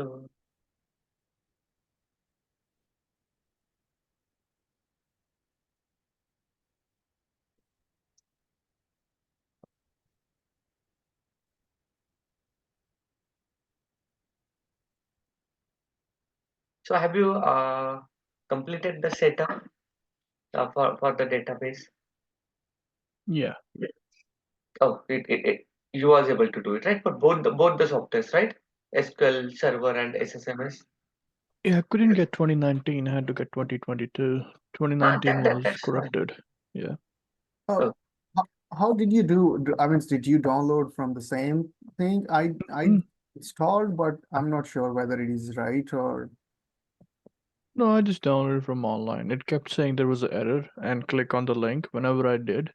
So So have you completed the setup for the database? Yeah. Oh, you was able to do it, right? For both the softwares, right? SQL Server and SSMS. Yeah, I couldn't get 2019. I had to get 2022. 2019 was That's fine. corrupted. Yeah. Oh, Oh, how did you do? I mean, did you download from the same thing? I Mm. installed, but I'm not sure whether it is right or. No, I just downloaded from online. It kept saying there was an error and click on the link. Whenever I did,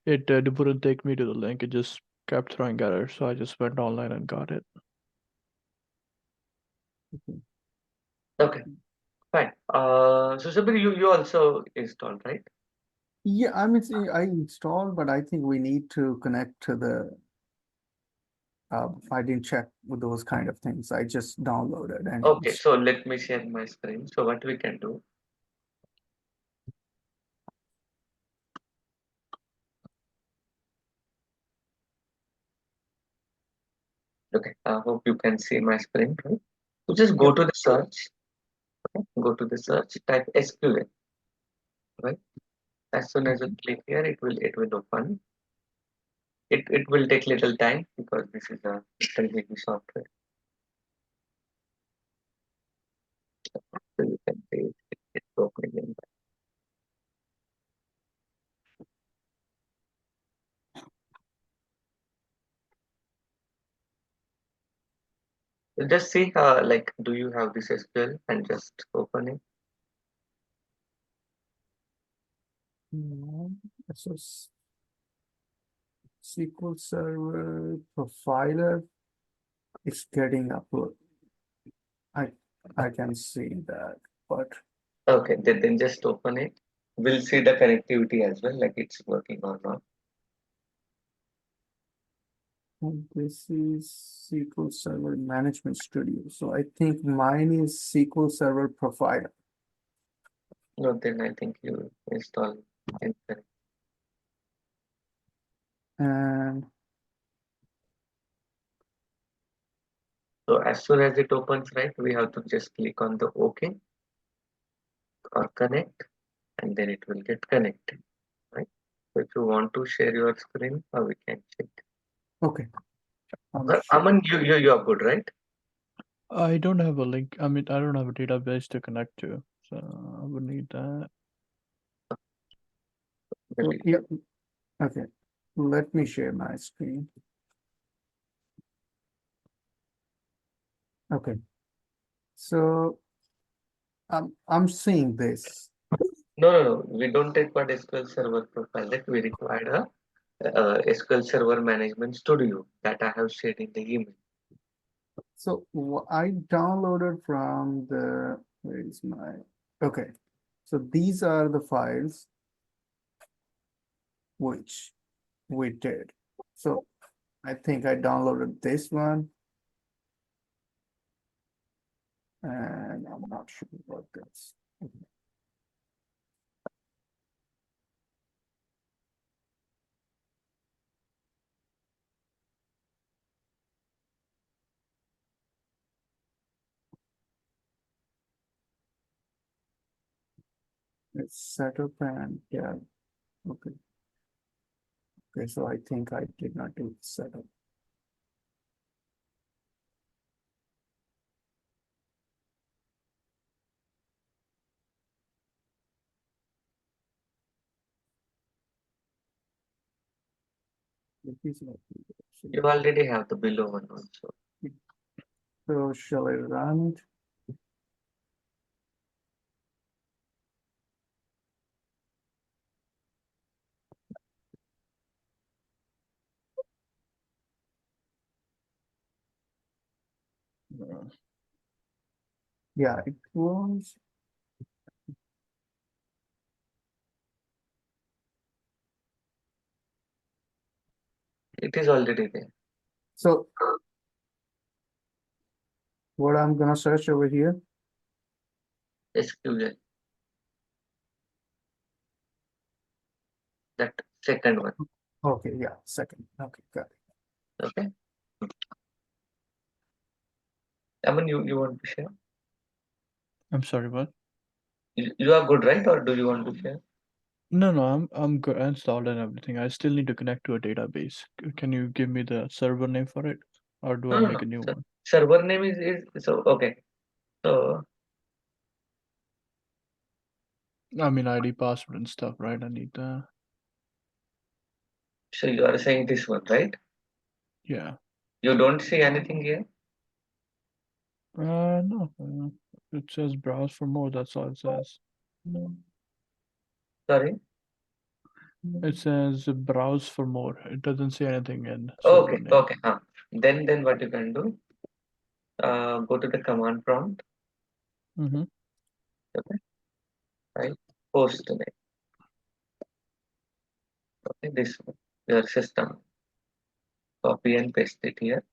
it wouldn't take me to the link. It just kept throwing errors. So I just went online and got it. okay, fine. So Sabir, you also installed, right? Yeah, I mean, see, I installed, but I think we need to connect to the. I didn't check with those kind of things. I just downloaded and Okay, so let me share my screen. So what we can do? Okay, I hope you can see my screen, right? So just go yep. to the search. Okay? Go to the search. Type SQL, right? As soon as you click here, it will open. It will take little time because this is a little heavy software. So you can see it's opening in. So just see like do you have this SQL and just open it. So SQL Server profiler is getting uploaded. I I can see that, but Okay, then just open it. We'll see the connectivity as well, like it's working or not. this is SQL Server Management Studio. So I think mine is SQL Server Profiler. No, then I think you install incorrect. And So as soon as it opens, right, we have to just click on the OK or connect, and then it will get connected, right? So if you want to share your screen, we can check. okay, sure. Aman, you are good, right? I don't have a link. I mean, I don't have a database to connect to. So I would need that. So, yeah, okay. Let me share my screen. Okay. So I'm seeing this. No. We don't take what SQL Server profile. That we require a SQL Server Management Studio that I have shared in the email. So I downloaded from the, where is my, okay. So these are the files which we did. So I think I downloaded this one. And I'm not sure what this. It's setup and yeah, okay. Okay, so I think I did not do setup. You already have the below one also. So shall I run it? Yeah, it was. It is already there. So what I'm gonna search over here? SQL. That second one. Okay, yeah, second. Okay, got it. Okay. Aman, you want to share? I'm sorry, what? You are good, right? Or do you want to share? No, I'm good. I installed and everything. I still need to connect to a database. Can you give me the server name for it, or do I No. make a new So, one? server name is so okay. So I mean, ID, password, and stuff, right? I need the so you are saying this one, right? yeah. You don't see anything here. No. It says browse for more. That's all it says. Sorry. It says browse for more. It doesn't say anything in server Okay. name. Okay. Then what you can do? Go to the command prompt. Mm-hmm. Okay. Right. Host name. Okay. This one. Your system. Copy and paste it here.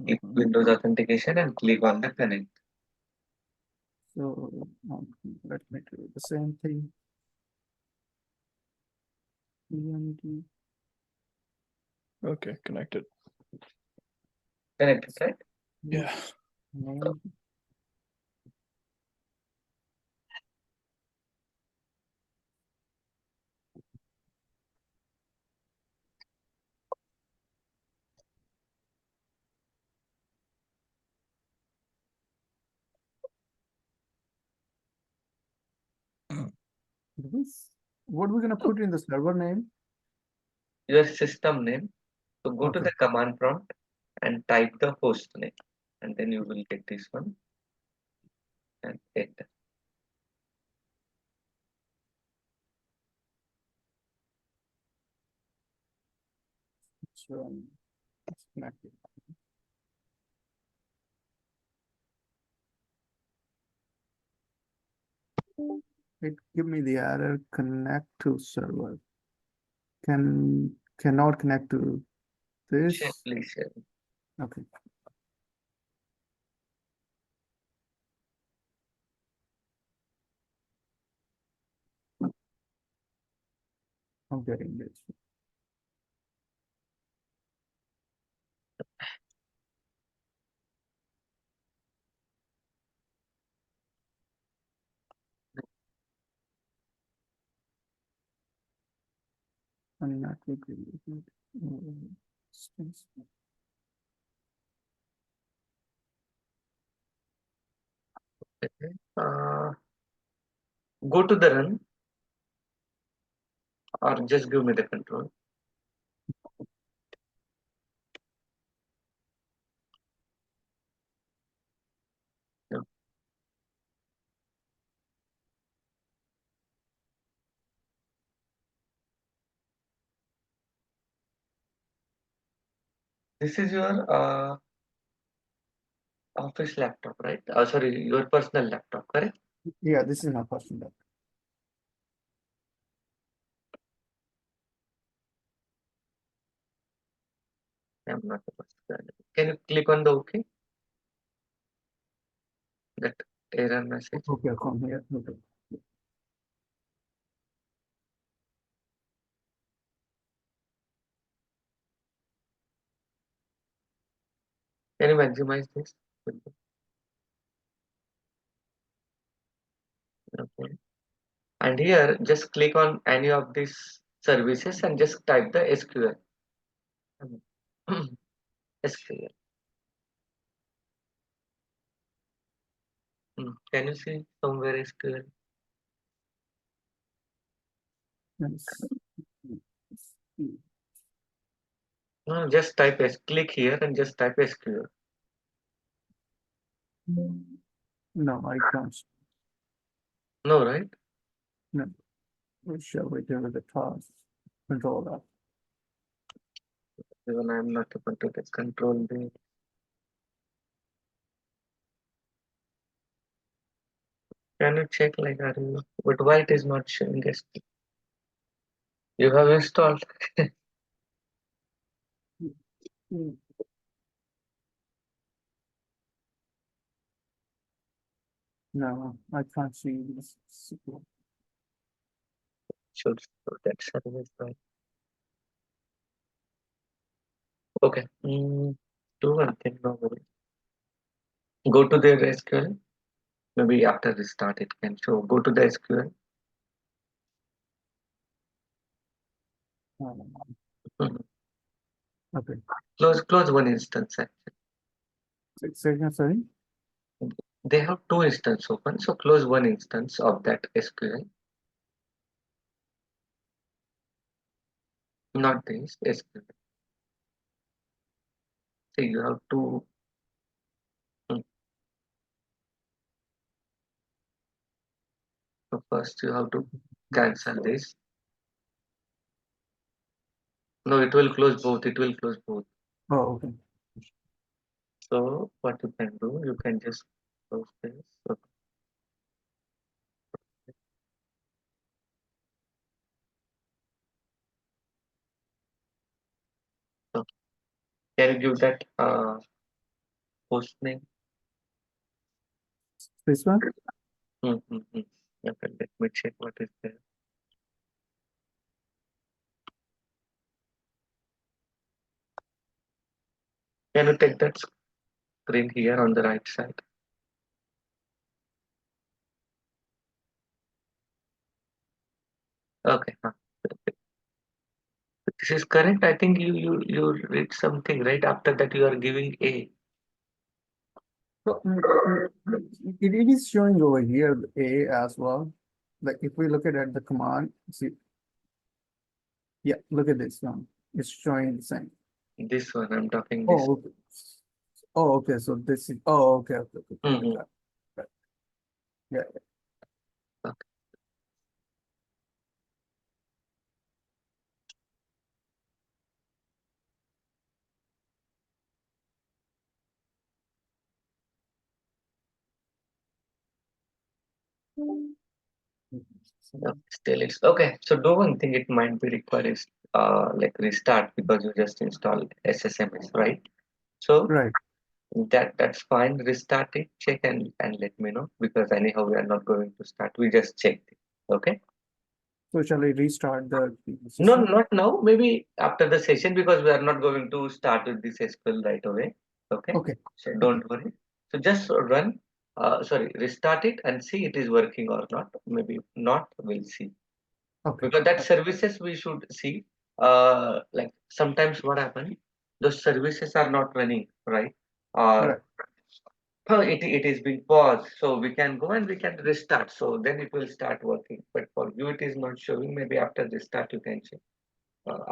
Keep Mm-hmm. Windows authentication and click on the connect. So let me do the same thing. EMD. Okay, connected. Connected, right? Yeah. Name. This, what we're gonna put in the server name? Your system name. So go to Okay. the command prompt and type the host name, and then you will get this one and enter. So it's connected. It give me the error connect to server. Cannot connect to Share, this. please share. Okay. I'm getting this. I'm not related. Space. Okay. Go to the run or just give me the control. Yeah. This is your office laptop, right? Sorry, your personal laptop, correct? Yeah, this is my personal. I'm not the personal. Can you click on the OK? That error message. Okay, I'll come here. Okay. Can you maximize this? Okay. And here, just click on any of these services and just type the SQL. SQL. Can you see somewhere SQL? Yes. No, just type S. Click here and just type SQL. No, I can't. No, right? No. We shall wait there with the task. Control that. Even I'm not able to get control B. Can you check like are you? But why it is not showing SQL? You have installed. No, I can't see this. Should show that service, right? Okay. Do one thing now. Go to the SQL. Maybe after restart it can show. Go to the SQL. Mhm. Okay. Close one instance. Sorry. They have two instances open, so close one instance of that SQL. Not this SQL. So you have to. So first you have to cancel this. No, it will close both. It will close both. Oh, okay. So what you can do, you can just close this. Okay. So can you give that host name? This one? Okay, let me check what is there. Can you take that screen here on the right side? Okay. This is correct. I think you read something right after that. You are giving A. So, it is showing over here A as well. Like if we look at the command, see, yeah, look at this one. It's showing the same. This one I'm talking. This. Oh, okay. Oh, okay. So this is. Oh, okay. Okay. Okay. Mhm. Got it. Yeah. Okay. No, still it's okay. So do one thing. It might be required is like restart because you just installed SSMS, right? So Right. that's fine. Restart it, check and let me know because anyhow we are not going to start. We just checked it. Okay. So shall I restart the No, system? not now. Maybe after the session because we are not going to start with this SQL right away. Okay. Okay. So Okay. don't worry. So just run. Sorry, restart it and see it is working or not. Maybe not. We'll see. Okay. Because that services we should see. Like sometimes what happens, those services are not running right, or Right. it is being paused. So we can go and we can restart. So then it will start working. But for you it is not showing. Maybe after restart you can check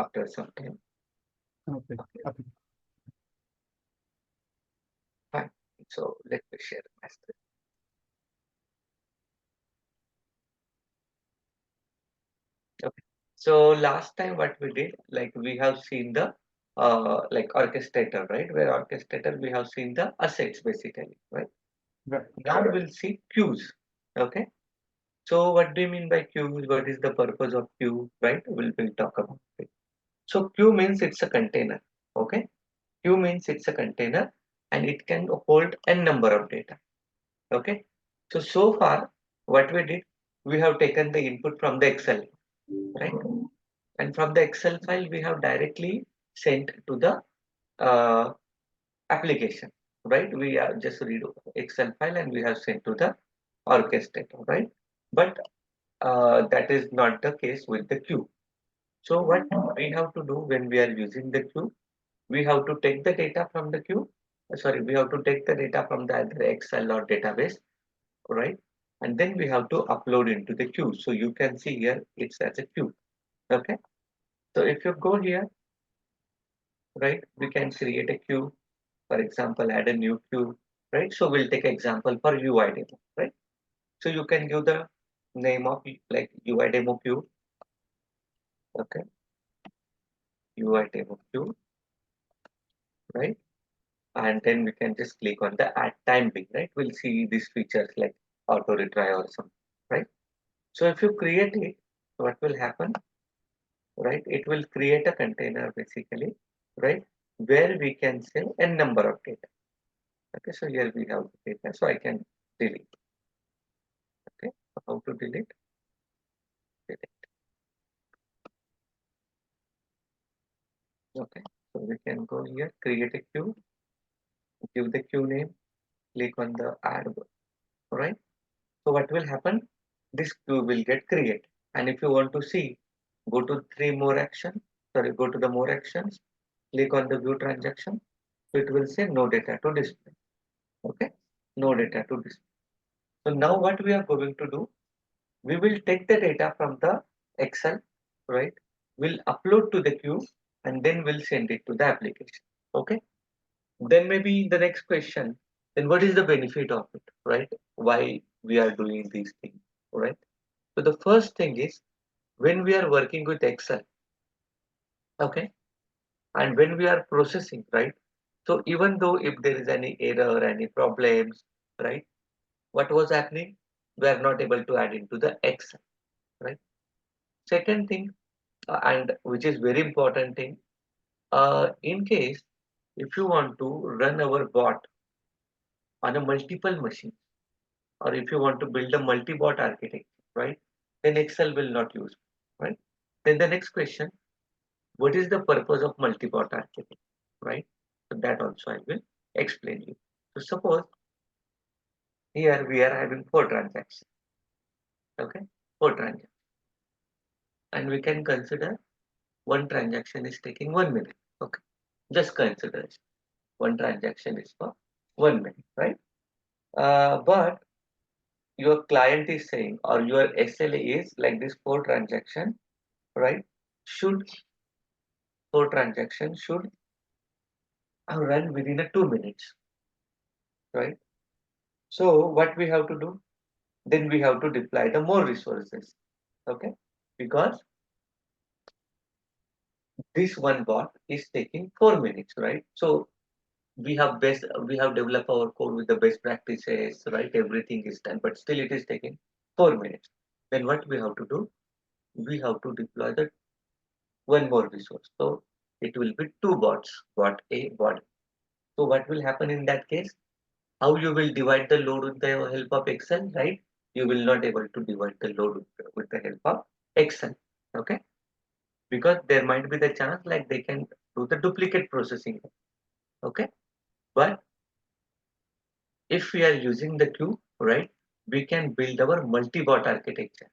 after some time. Okay. Okay. Fine. So let me share my screen. Okay. So last time what we did, like we have seen the like orchestrator, right? Where orchestrator we have seen the assets basically, right? Right. Now we'll see queues. Okay. So what do you mean by queues? What is the purpose of queue? Right? We'll talk about it. So queue means it's a container. Okay. Queue means it's a container and it can hold n number of data. Okay. So far what we did, we have taken the input from the Excel, right? And from the Excel file, we have directly sent to the uh, application, right? We are just read Excel file and we have sent to the orchestrator, right? But that is not the case with the queue. So what we have to do when we are using the queue, we have to take the data from the queue. Sorry, we have to take the data from the either Excel or database, right? And then we have to upload into the queue. So you can see here it's as a queue. Okay. So if you go here, right, we can create a queue. For example, add a new queue, right? So we'll take example for UI demo, right? So you can give the name of like UI demo queue. Okay. UI demo queue, right? And then we can just click on the add time being, right? We'll see these features like auto retry or something, right? So if you create it, what will happen, right? It will create a container basically, right? Where we can say n number of data. Okay, so here we have the data, so I can delete. How to delete? Delete. Okay, so we can go here, create a queue, give the queue name, click on the add button. Alright. So what will happen? This queue will get created. And if you want to see, go to go to the more actions, click on the view transaction. So it will say no data to display. Okay, no data to display. So now what we are going to do, we will take the data from the Excel, right? We'll upload to the queue and then we'll send it to the application. Okay. Then maybe the next question, then what is the benefit of it, right? Why we are doing these things, right? So the first thing is when we are working with Excel, okay, and when we are processing, right? So even though if there is any error, any problems, right? What was happening? We are not able to add into the Excel, right? Second thing, and which is very important thing, in case if you want to run our bot on a multiple machine, or if you want to build a multi-bot architecture, right? Then Excel will not use, right? Then the next question, what is the purpose of multi-bot architecture, right? So that also I will explain you. So suppose here we are having 4 transactions, okay? 4 transactions, and we can consider one transaction is taking 1 minute, okay? Just consider it. One transaction is for 1 minute, right? But your client is saying, or your SLA is like this 4 transaction, right? Should 4 transactions should run within a 2 minutes, right? So what we have to do? Then we have to deploy the more resources, okay? Because this one bot is taking 4 minutes, right? So we have developed our code with the best practices, right? Everything is done, but still it is taking 4 minutes. Then what we have to do? We have to deploy the one more resource. So it will be 2 bots, bot A, bot B. So what will happen in that case? How you will divide the load with the help of Excel, right? You will not able to divide the load with the help of Excel, okay? Because there might be the chance like they can do the duplicate processing, okay? But if we are using the queue, right, we can build our multi-bot architecture,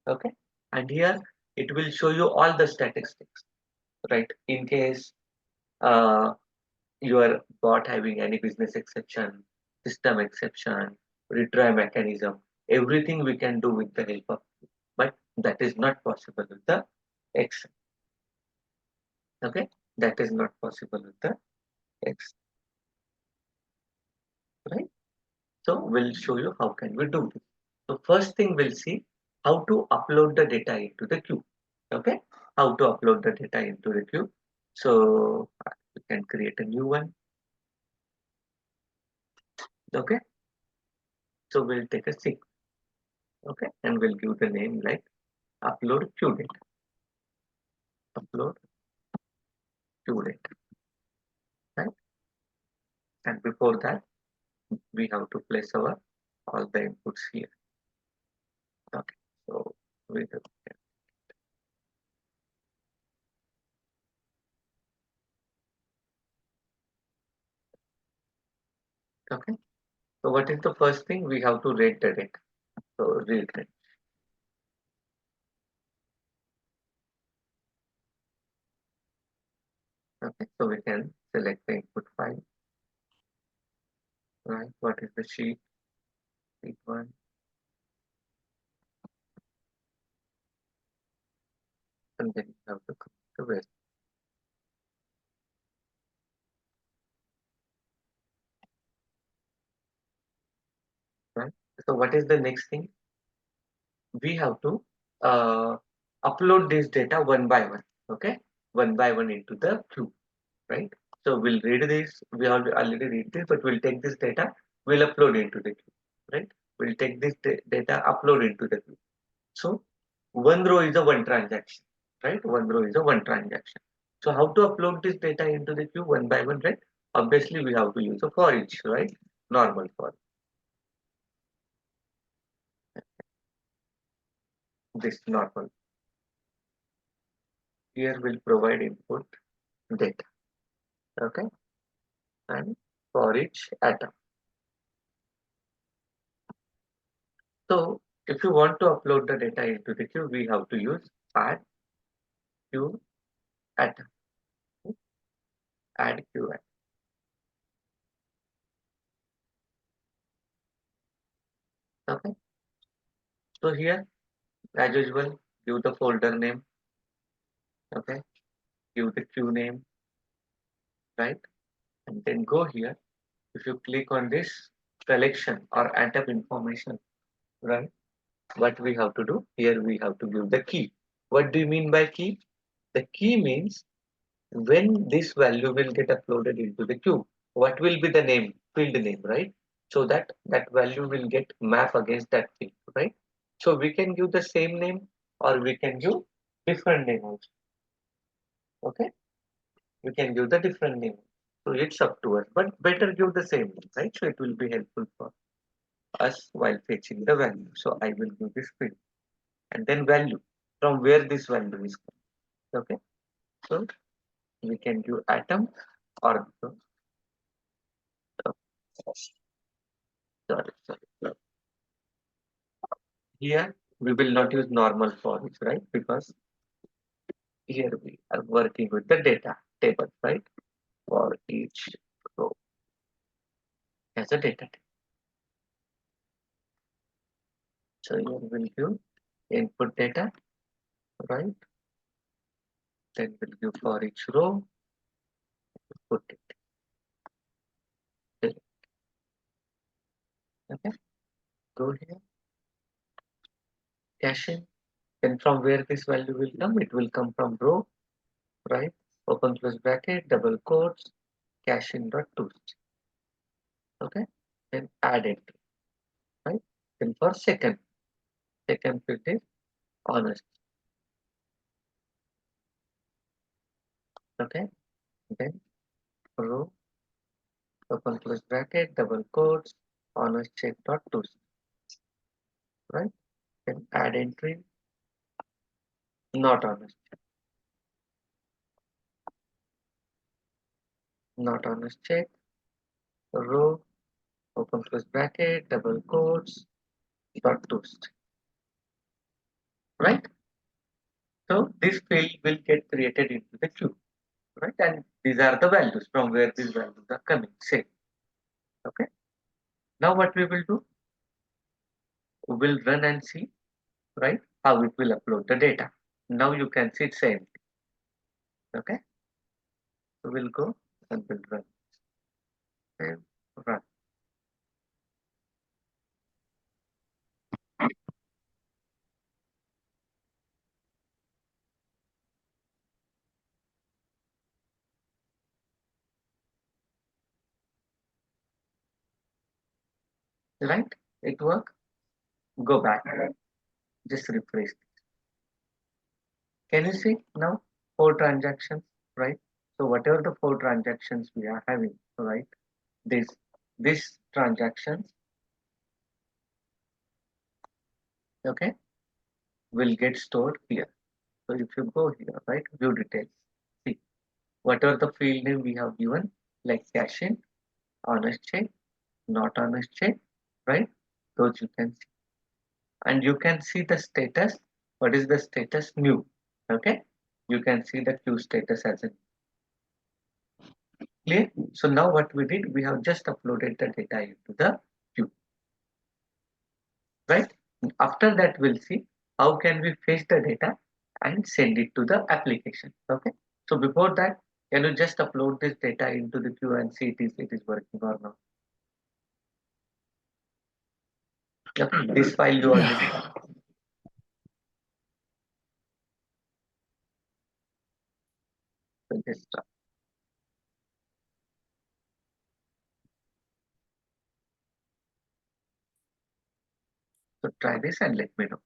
okay? And here it will show you all the statistics, right? In case uh, your bot having any business exception, system exception, retry mechanism, everything we can do with the help of queue. But that is not possible with the Excel, okay? That is not possible with the Excel, right? So we'll show you how can we do this. So first thing we'll see how to upload the data into the queue. Okay, how to upload the data into the queue. So we can create a new one. Okay, so we'll take a sequence. Okay, and we'll give the name like upload queue data. Upload queue data. Right, and before that we have to place our all the inputs here. Okay, so we have, okay. So what is the first thing we have to rate the data? So read it. Okay, so we can select the input file, right? What is the sheet one, and then you have to come to where, right? So what is the next thing? We have to uh, upload this data one by one, okay? One by one into the queue, right? So we'll read this, we have already read this, but we'll take this data, we'll upload into the queue, right? We'll take this data, upload into the queue. So one row is a one transaction, right? One row is a one transaction. So how to upload this data into the queue one by one, right? Obviously, we have to use a for each, right? Normal for. this normal. Here we'll provide input data. Okay, and for each atom. So if you want to upload the data into the queue, we have to use add queue atom. Add queue atom. Okay. So here, as usual, give the folder name. Okay. Give the queue name, right? And then go here. If you click on this collection or atom information, right? What we have to do here, we have to give the key. What do you mean by key? The key means when this value will get uploaded into the queue, what will be the name, field name, right? So that that value will get map against that field, right? So we can give the same name or we can give different name also. Okay, we can give the different name. So it's up to us, but better give the same name, right? So it will be helpful for us while fetching the value. So I will give this field and then value from where this value is coming. Okay, so we can give atom or sorry. Here we will not use normal for each, right? Because here we are working with the data table, right? For each row as a data table. So here we'll give input data, right? Then we'll give for each row, put it. Okay, go here, cache in. Then from where this value will come, it will come from row, right? Open close bracket, double quotes, cache in dot tools. Okay, then add it, right? Then for second field is honest. Okay, then row, open close bracket, double quotes, honest check dot tools, right? Then add entry, not honest, not honest check, row, open close bracket, double quotes, dot toast, right? So this field will get created into the queue, right? And these are the values from where these values are coming, say, okay? Now what we will do, we will run and see, right? How it will upload the data. Now you can see it's same, okay? So we'll go and we'll run and run. Right? It work. Go back. Just refresh. Can you see now 4 transactions, right? So whatever the 4 transactions we are having, right? This transactions, okay, will get stored here. So if you go here, right, view details, see whatever the field name we have given, like cash in, honest check, not honest check, right? Those you can see, and you can see the status. What is the status? New. Okay, you can see the queue status as a clear. So now what we did, we have just uploaded the data into the queue, right? After that, we'll see how can we fetch the data and send it to the application. Okay. So before that, can you just upload this data into the queue and see it is working or not? Okay. This file you already Yeah. so just so try this and let me know.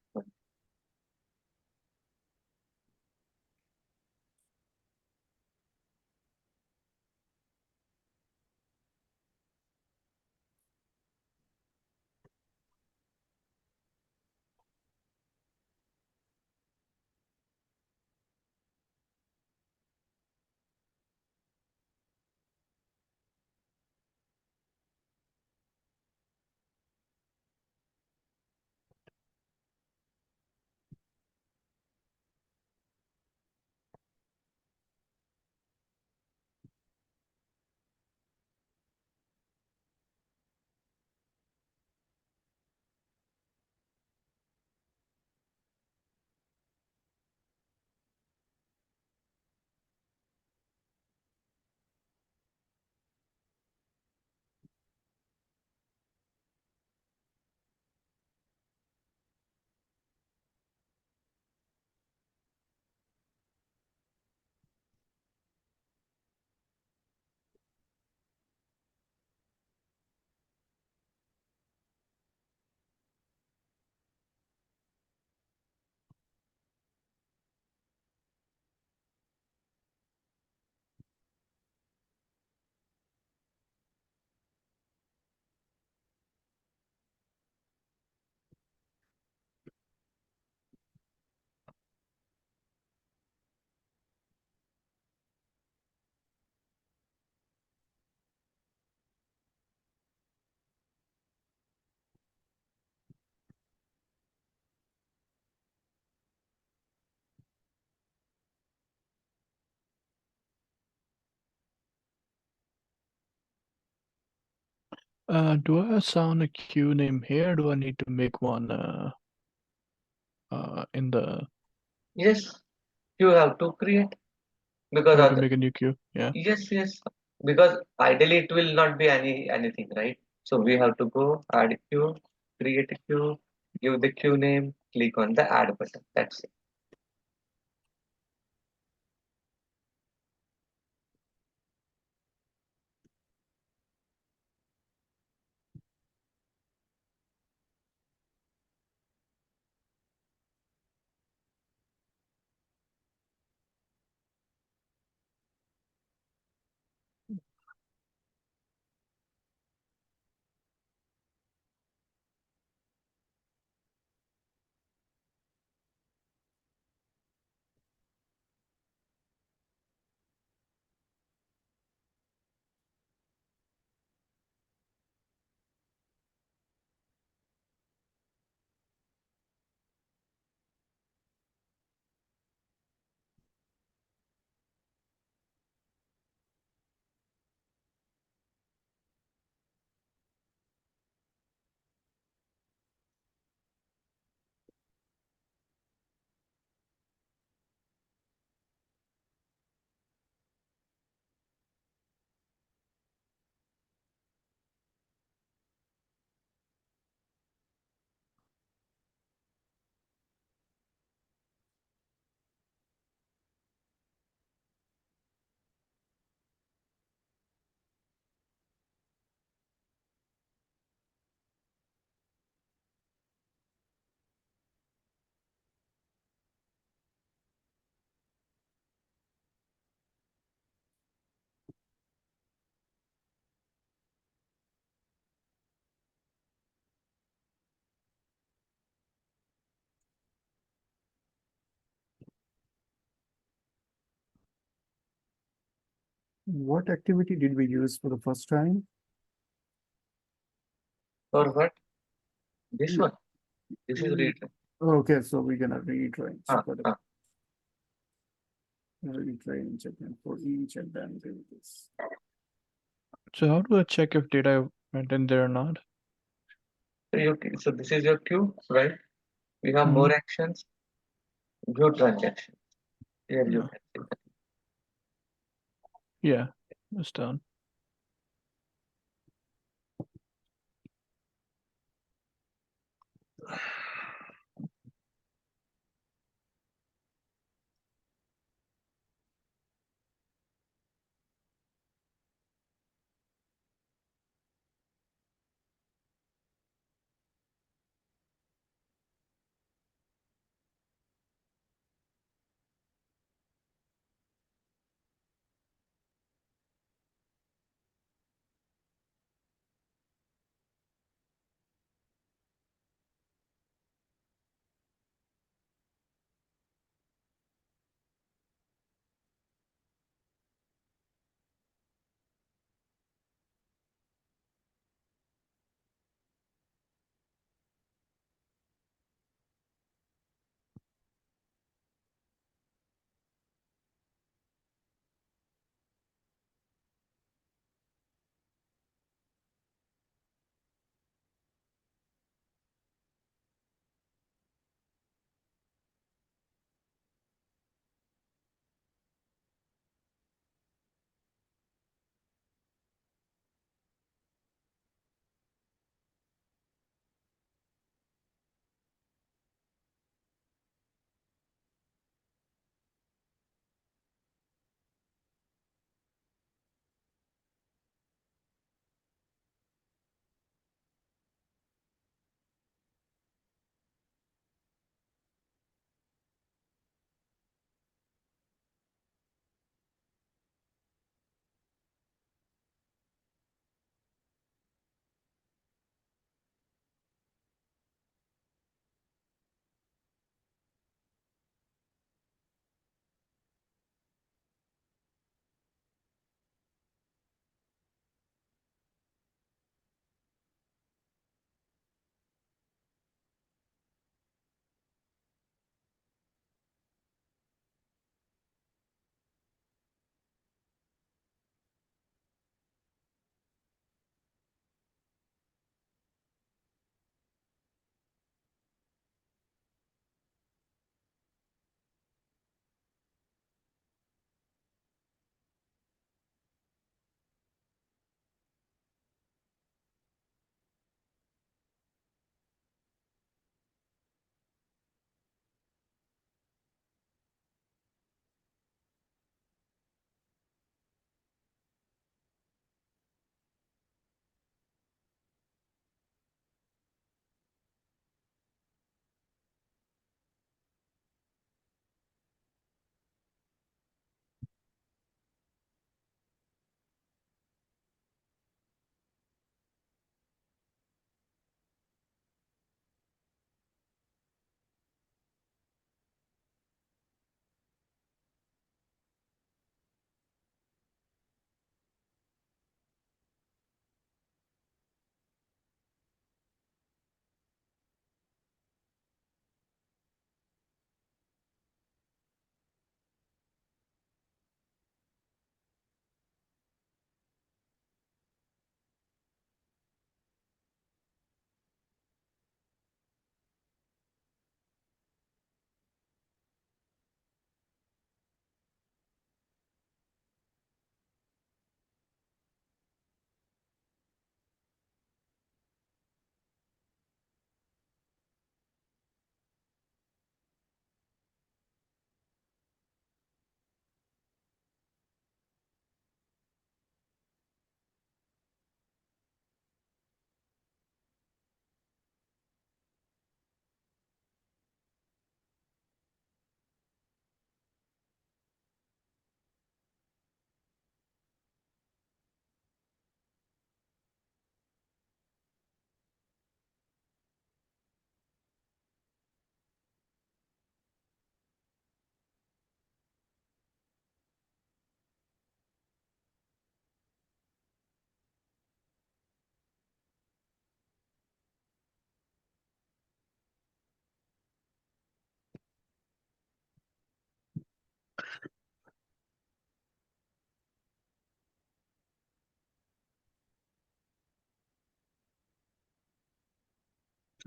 Do I assign a queue name here? Do I need to make one in the Yes, you have to create because I have to make a new queue? Yeah. yes, because ideally it will not be anything, right? So we have to go add a queue, create a queue, give the queue name, click on the add button. That's it. What activity did we use for the first time? Or what? This Mm, one. This is read. Okay, so we're gonna retrain. So Ah, for the ah. retrain checkpoint for each and then do this. So how do I check if data went in there or not? So this is your queue, right? We have Mhm. more actions, view transaction. Here you Yeah. can see that. Yeah, it's done.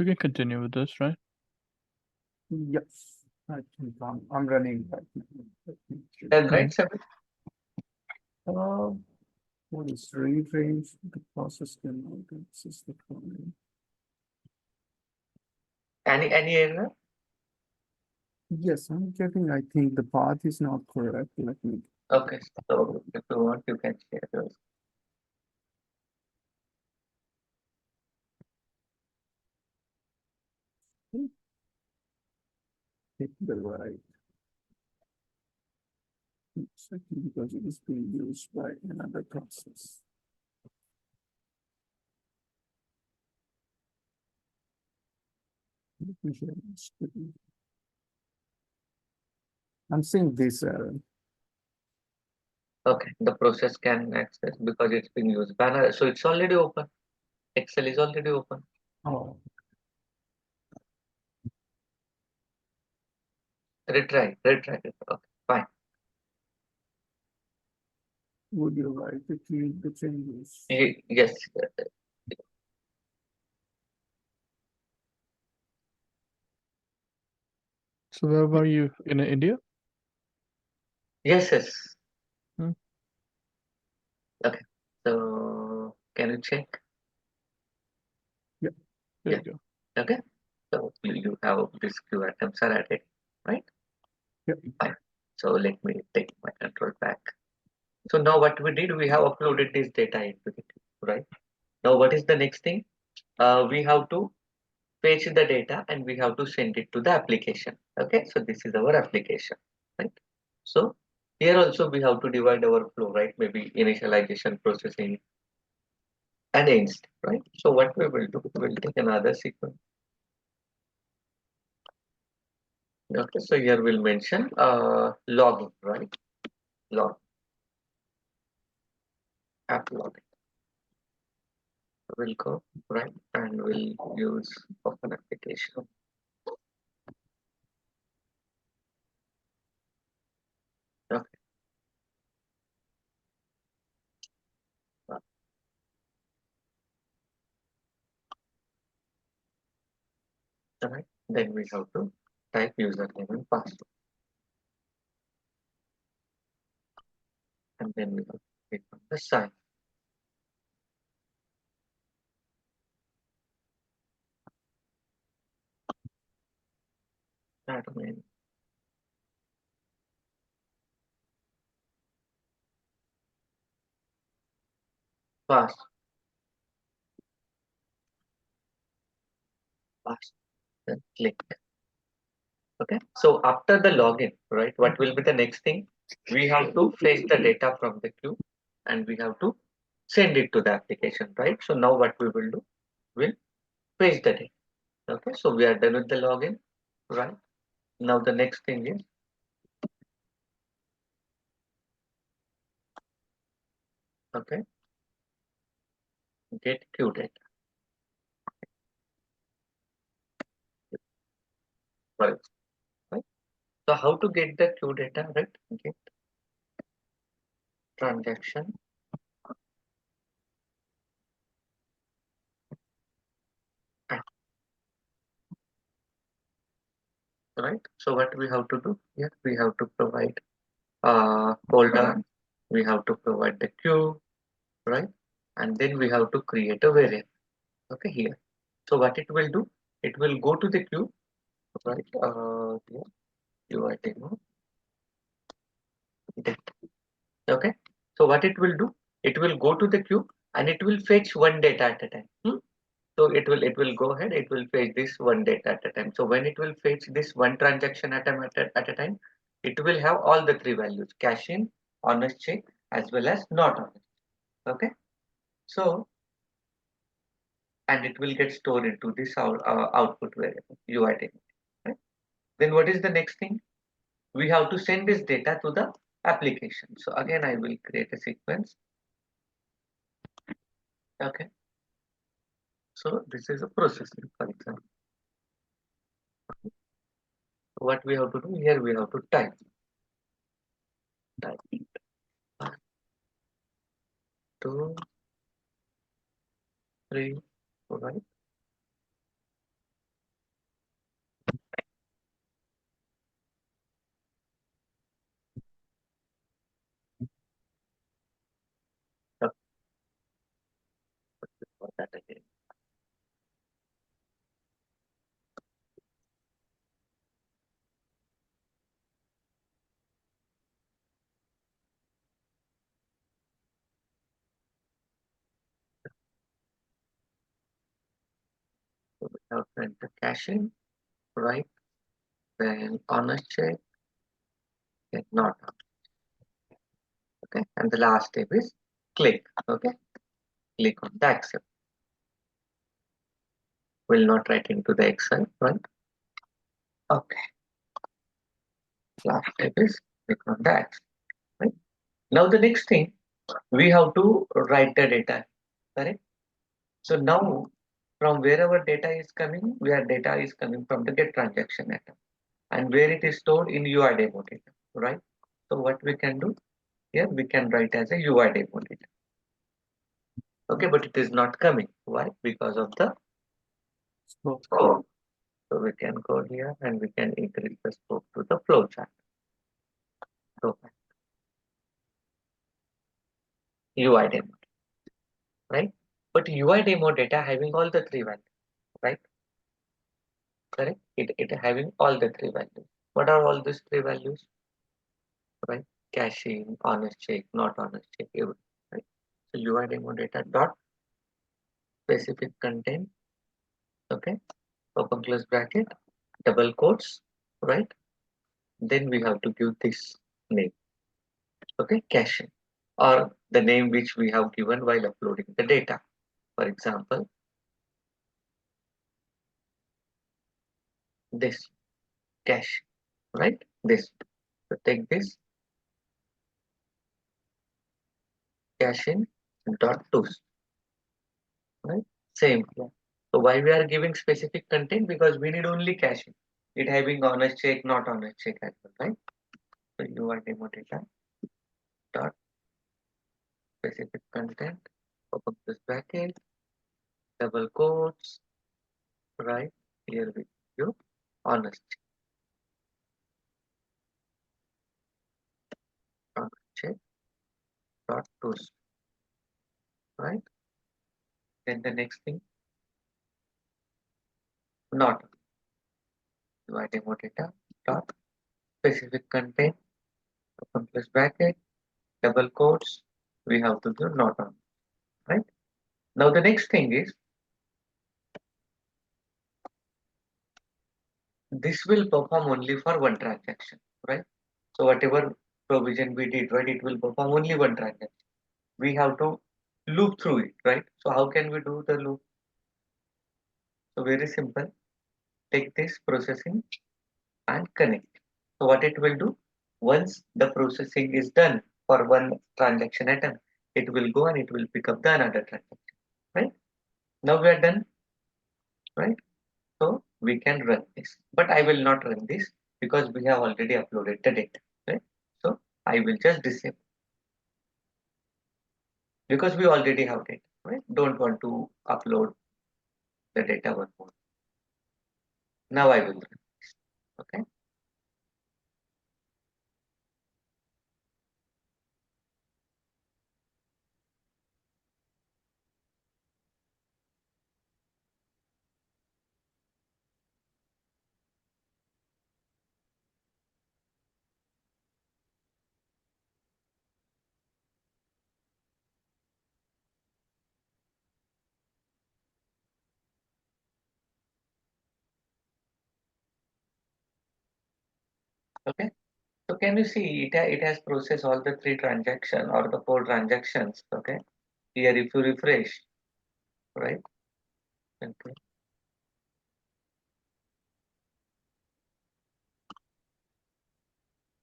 we can continue with this, right? Yes, I think I'm running right now. Let me check. And Okay. right, Sabir? Uh, what is reframe the process can access the following. Any error? Yes, I'm getting, I think the path is not correct. Let me, Okay, so if you want, you can share yours. pick the right. Second, because it is being used by another process. Let me share my screen. I'm seeing this error. Okay, the process can access because it's being used. Banner, so it's already open. Excel is already open. Oh, Retry it. Okay, fine. would you like to keep the changes? Yes, So where were you in India? yes. Hmm. Okay, so can you check? There Yeah. you go. Okay, so you have this Q items are added, right? Yep. Fine. So let me take my control back. So now what we did, we have uploaded this data into the queue, right? Now what is the next thing? We have to fetch the data and we have to send it to the application. Okay, so this is our application, right? So here also we have to divide our flow, right? Maybe initialization, processing, and end state, right? So what we will do, we will take another sequence. Okay, so here we'll mention login, right? Log app login. We'll go right and we'll use open application. Okay. Alright. Then we have to type username and password. And then we have to click on the sign. Admin. Pass. Pass. Then click. Okay. So after the login, right, what will be the next thing? We have to fetch the data from the queue and we have to send it to the application, right? So now what we will do, we'll fetch the data. Okay. So we are done with the login, right? Now the next thing is okay, get queue data. Right. So how to get the queue data, right? Get transaction and right. So what we have to do here, we have to provide folder, we have to provide the queue, right? And then we have to create a variable. Okay, here. So what it will do, it will go to the queue, right? Here, UI demo. Okay. So what it will do, it will go to the queue and it will fetch one data at a time. So it will go ahead, it will fetch this one data at a time. So when it will fetch this one transaction at a time, it will have all the three values, cash in, honest check, as well as not honest. Okay. So and it will get stored into this output variable UI demo. Right? Then what is the next thing? We have to send this data to the application. So again, I will create a sequence. Okay. So this is a processing, for example. What we have to do here, we have to type it. 2, 3, right? and the caching, right? Then honest check, then not honest. Okay, and the last step is click. Okay, click on the accept. Will not write into the Excel, right? Okay, last step is click on the accept. Right. Now the next thing, we have to write the data, correct? So now from wherever data is coming, where data is coming from the get transaction item, and where it is stored in UI demo data, right? So what we can do here, we can write as a UI demo data. Okay, but it is not coming. Why? Because of the So, scope. So we can go here and we can increase the scope to the flow chart. Go back. UI demo, right? But UI demo data having all the three values, right? Correct? It having all the three values. What are all these three values? Right? Caching, honest check, not honest check, everything, right? So UI demo data dot specific content, okay? Open close bracket, double quotes, right? Then we have to give this name, okay? Caching, or the name which we have given while uploading the data. For example, this cache, right? This. So take this caching dot toast, right? Same here. So why we are giving specific content? Because we need only caching. It having honest check, not honest check as well, right? So UI demo data dot specific content, open this bracket, double quotes, right? Here we give honest check dot toast, right? Then the next thing, not UI demo data dot specific content, open plus bracket, double quotes, we have to do not on, right? Now the next thing is, this will perform only for one transaction, right? So whatever provision we did, right, it will perform only one transaction. We have to loop through it, right? So how can we do the loop? So very simple. Take this processing and connect. So what it will do? Once the processing is done for one transaction item, it will go and it will pick up the another transaction, right? Now we are done, right? So we can run this, but I will not run this because we have already uploaded the data, right? So I will just disable because we already have data, right? Don't want to upload the data one more. Now I will run this, okay? Okay. So can you see it has processed all the three transactions or the four transactions, okay? Here if you refresh, right? Okay.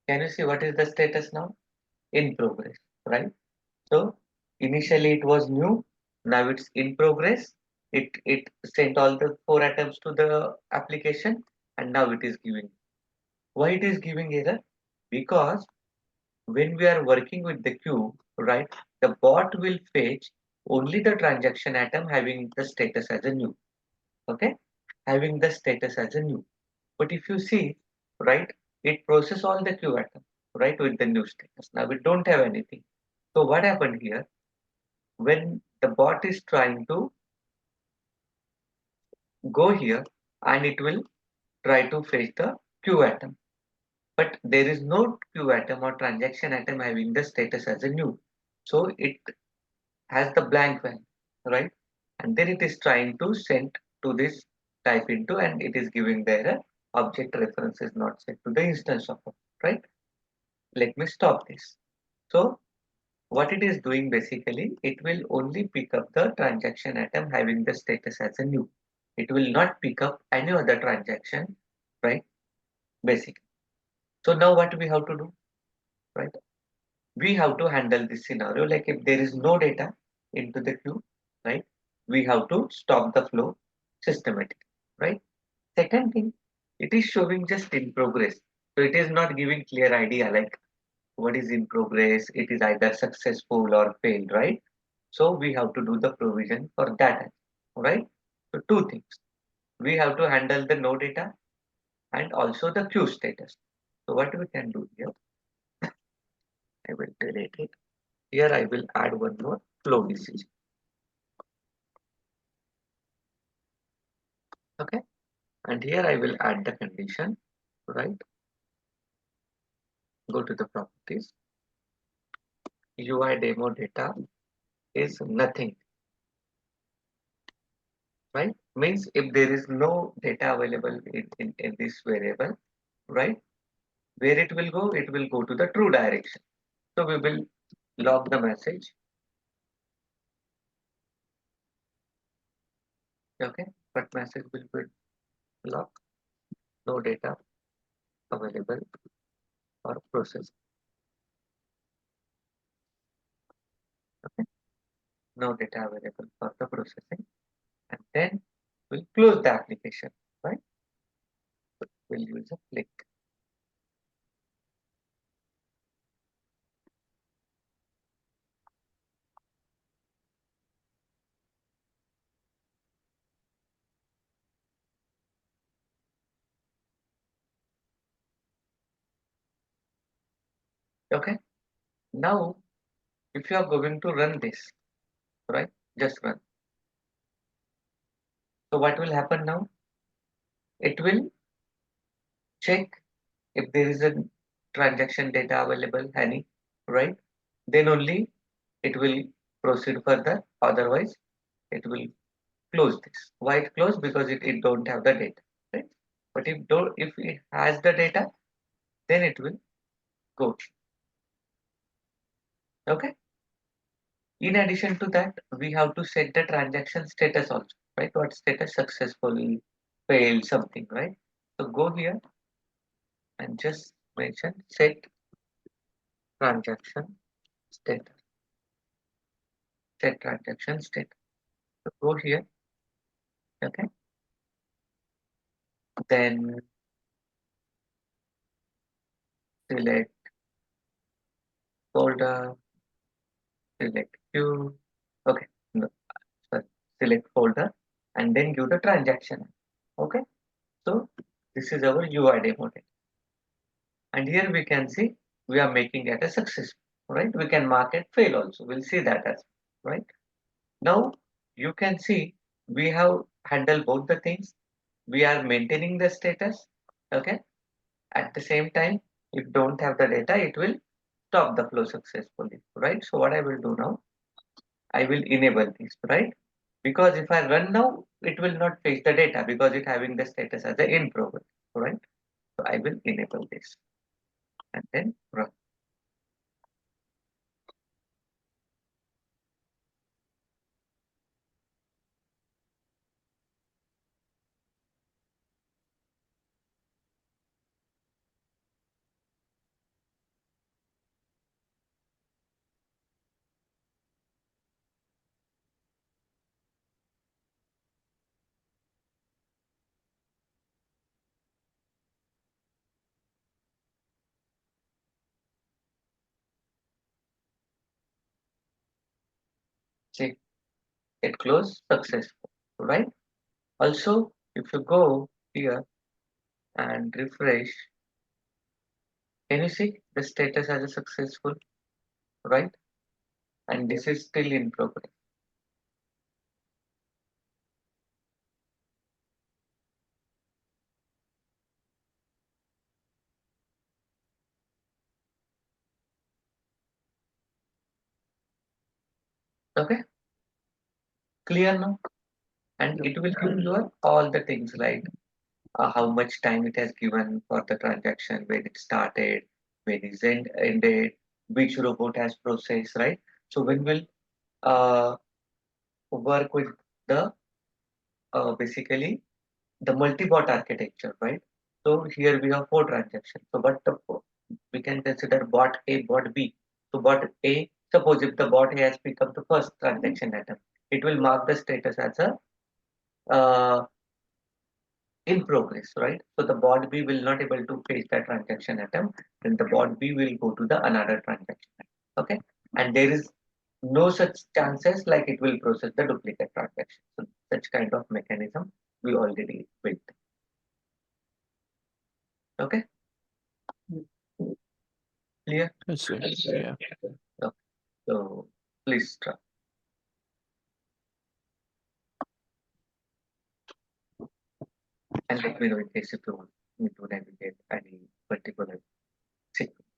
Can you see what is the status now? In progress, right? So initially it was new, now it's in progress. It sent all the four items to the application and now it is giving. Why it is giving error? Because when we are working with the queue, right, the bot will fetch only the transaction item having the status as a new. Okay, having the status as a new. But if you see, right, it process all the queue item, right, with the new status. Now we don't have anything. So what happened here? When the bot is trying to go here and it will try to fetch the queue item, but there is no queue item or transaction item having the status as a new. So it has the blank value, right? And then it is trying to send to this type into, and it is giving the error. Object reference is not set to the instance of object, right? Let me stop this. So what it is doing basically, it will only pick up the transaction item having the status as a new. It will not pick up any other transaction, right? Basically. So now what we have to do, right? We have to handle this scenario like if there is no data into the queue, right? We have to stop the flow systematically, right? Second thing, it is showing just in progress. So it is not giving clear idea like what is in progress. It is either successful or failed, right? So we have to do the provision for that, right? So two things. We have to handle the no data and also the queue status. So what we can do here, I will delete it. Here I will add one more flow decision. Okay. And here I will add the condition, right? Go to the properties. UI demo data is nothing, right? Means if there is no data available in this variable, right? Where it will go to the true direction. So we will log the message. Okay, but message will be logged. No data available for processing. Okay, no data available for the processing, and then we'll close the application. Right? We'll use a click. Okay. Now, if you are going to run this, right? Just run. So what will happen now? It will check if there is a transaction data available, any, right? Then only it will proceed further. Otherwise, it will close this. Why it closed? Because it don't have the data, right? But if it has the data, then it will go. Okay. In addition to that, we have to set the transaction status also, right? What status? Successfully, failed, something, right? So go here and just mention set transaction status. Set transaction status. So go here, okay? Then select folder, select queue. Okay, no, sorry. Select folder and then give the transaction. Okay, so this is our UI demo. And here we can see we are making it a success, right? We can mark it fail also. We'll see that as well, right? Now you can see we have handled both the things. We are maintaining the status, okay? At the same time, if don't have the data, it will stop the flow successfully, right? So what I will do now, I will enable this, right? Because if I run now, it will not fetch the data because it having the status as a in progress, right? So I will enable this and then run. See, it closed successful, right? Also, if you go here and refresh, can you see the status as a successful, right? And this is still in progress. Okay. Clear now? and it will give you all the things like how much time it has given for the transaction, when it started, when it ended, which robot has processed, right? So when we'll uh, work with the basically the multi-bot architecture, right? So here we have four transactions. So but we can consider bot A, bot B. So bot A, suppose if the bot A has become the first transaction item, it will mark the status as a uh, in progress, right? So the bot B will not able to fetch the transaction item, then the bot B will go to the another transaction item. Okay, and there is no such chances like it will process the duplicate transaction. So such kind of mechanism we already built. Okay, clear? I see. Yeah. Okay. So please try and let me know in case if you want me to navigate any particular sequence.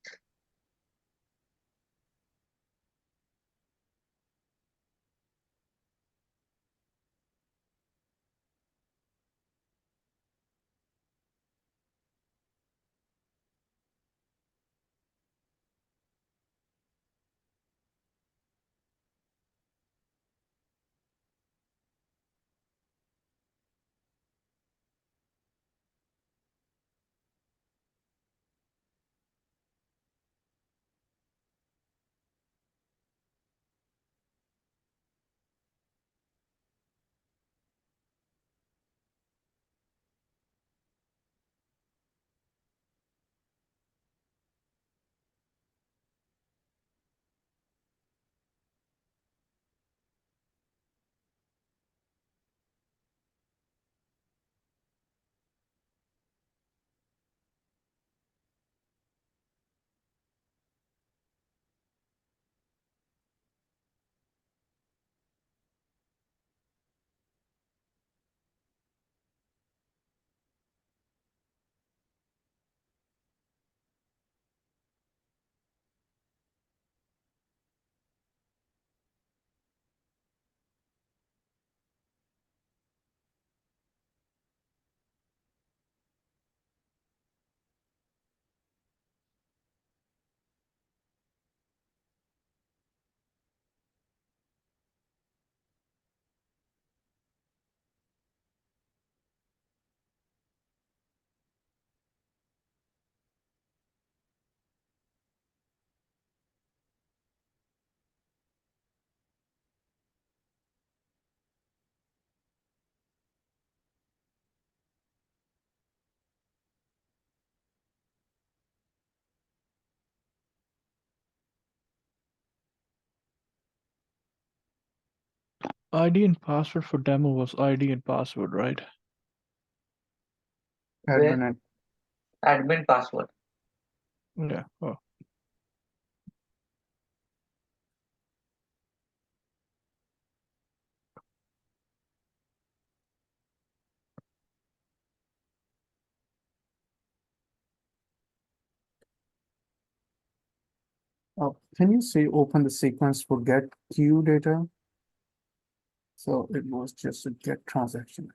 ID and password for demo was ID and password, right? Where Admin. admin password. Yeah. Oh. Can you say open the sequence for get queue data? So it was just a get transaction.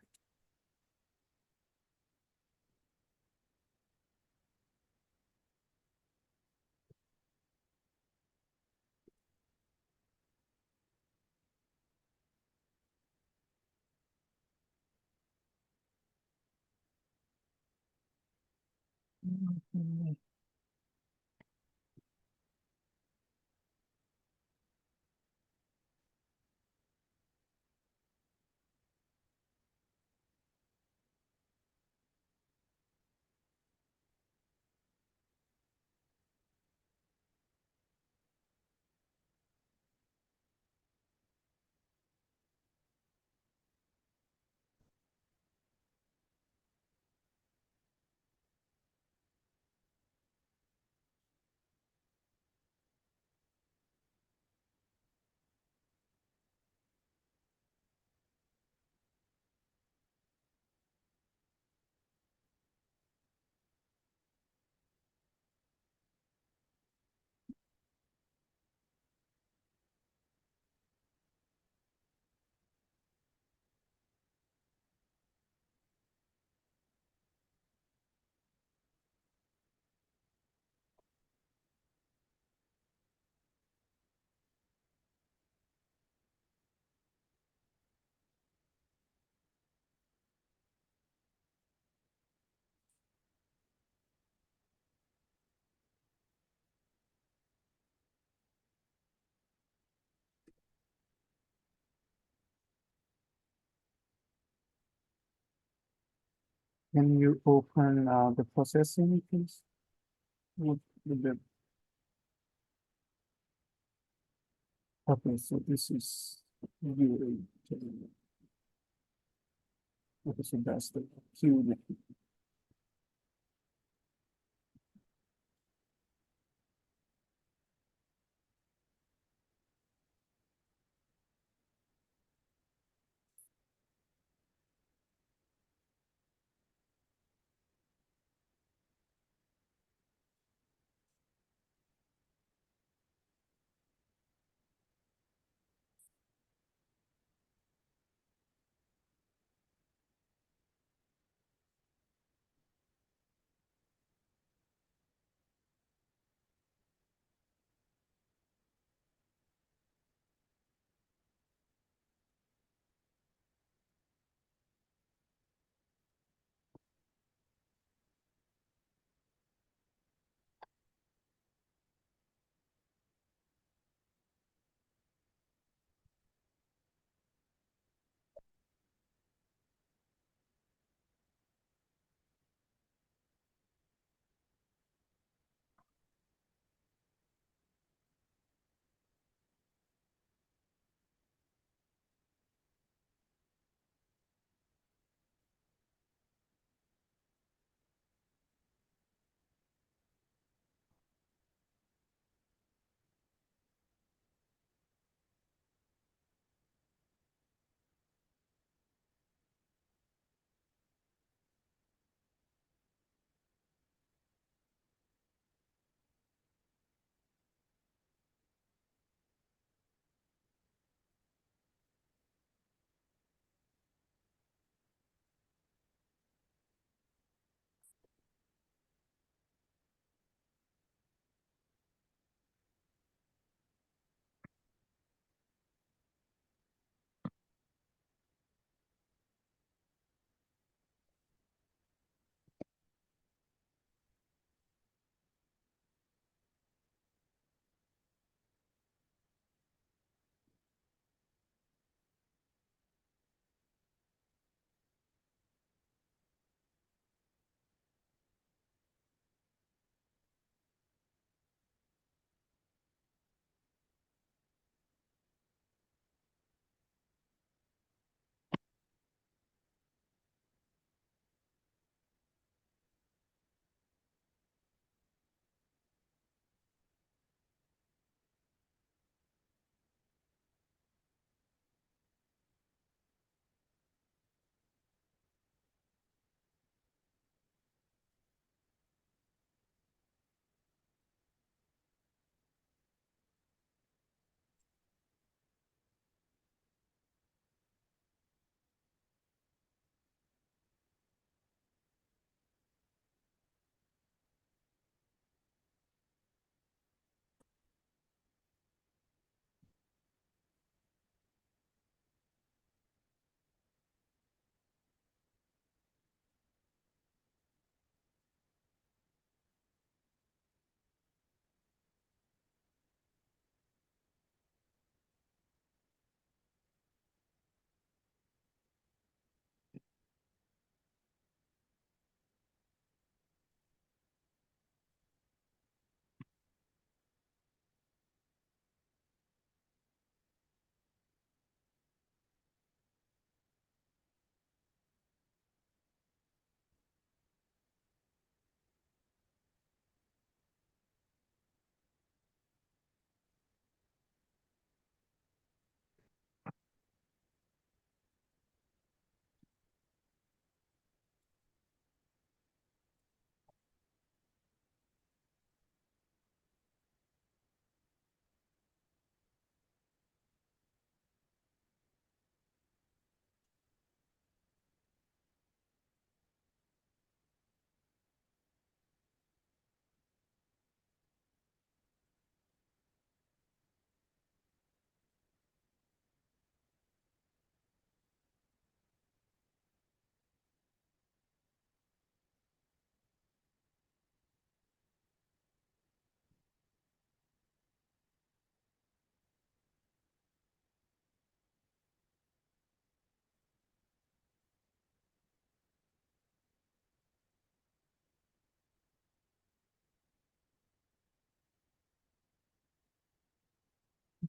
Can you open the processing, please? What the Okay, so this is UA. Okay, so that's the queue.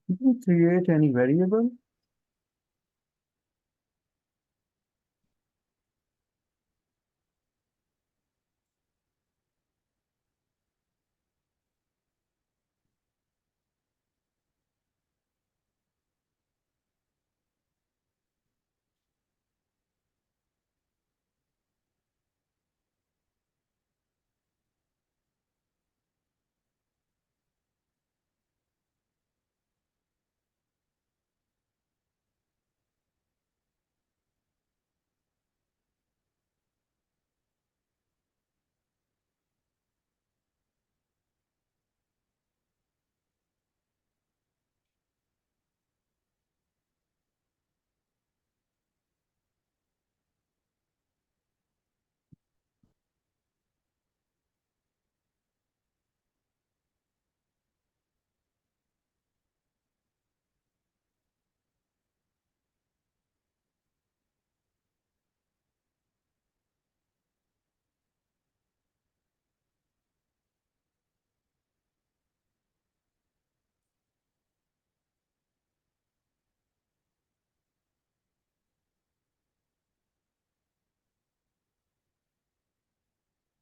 Did we create any variable?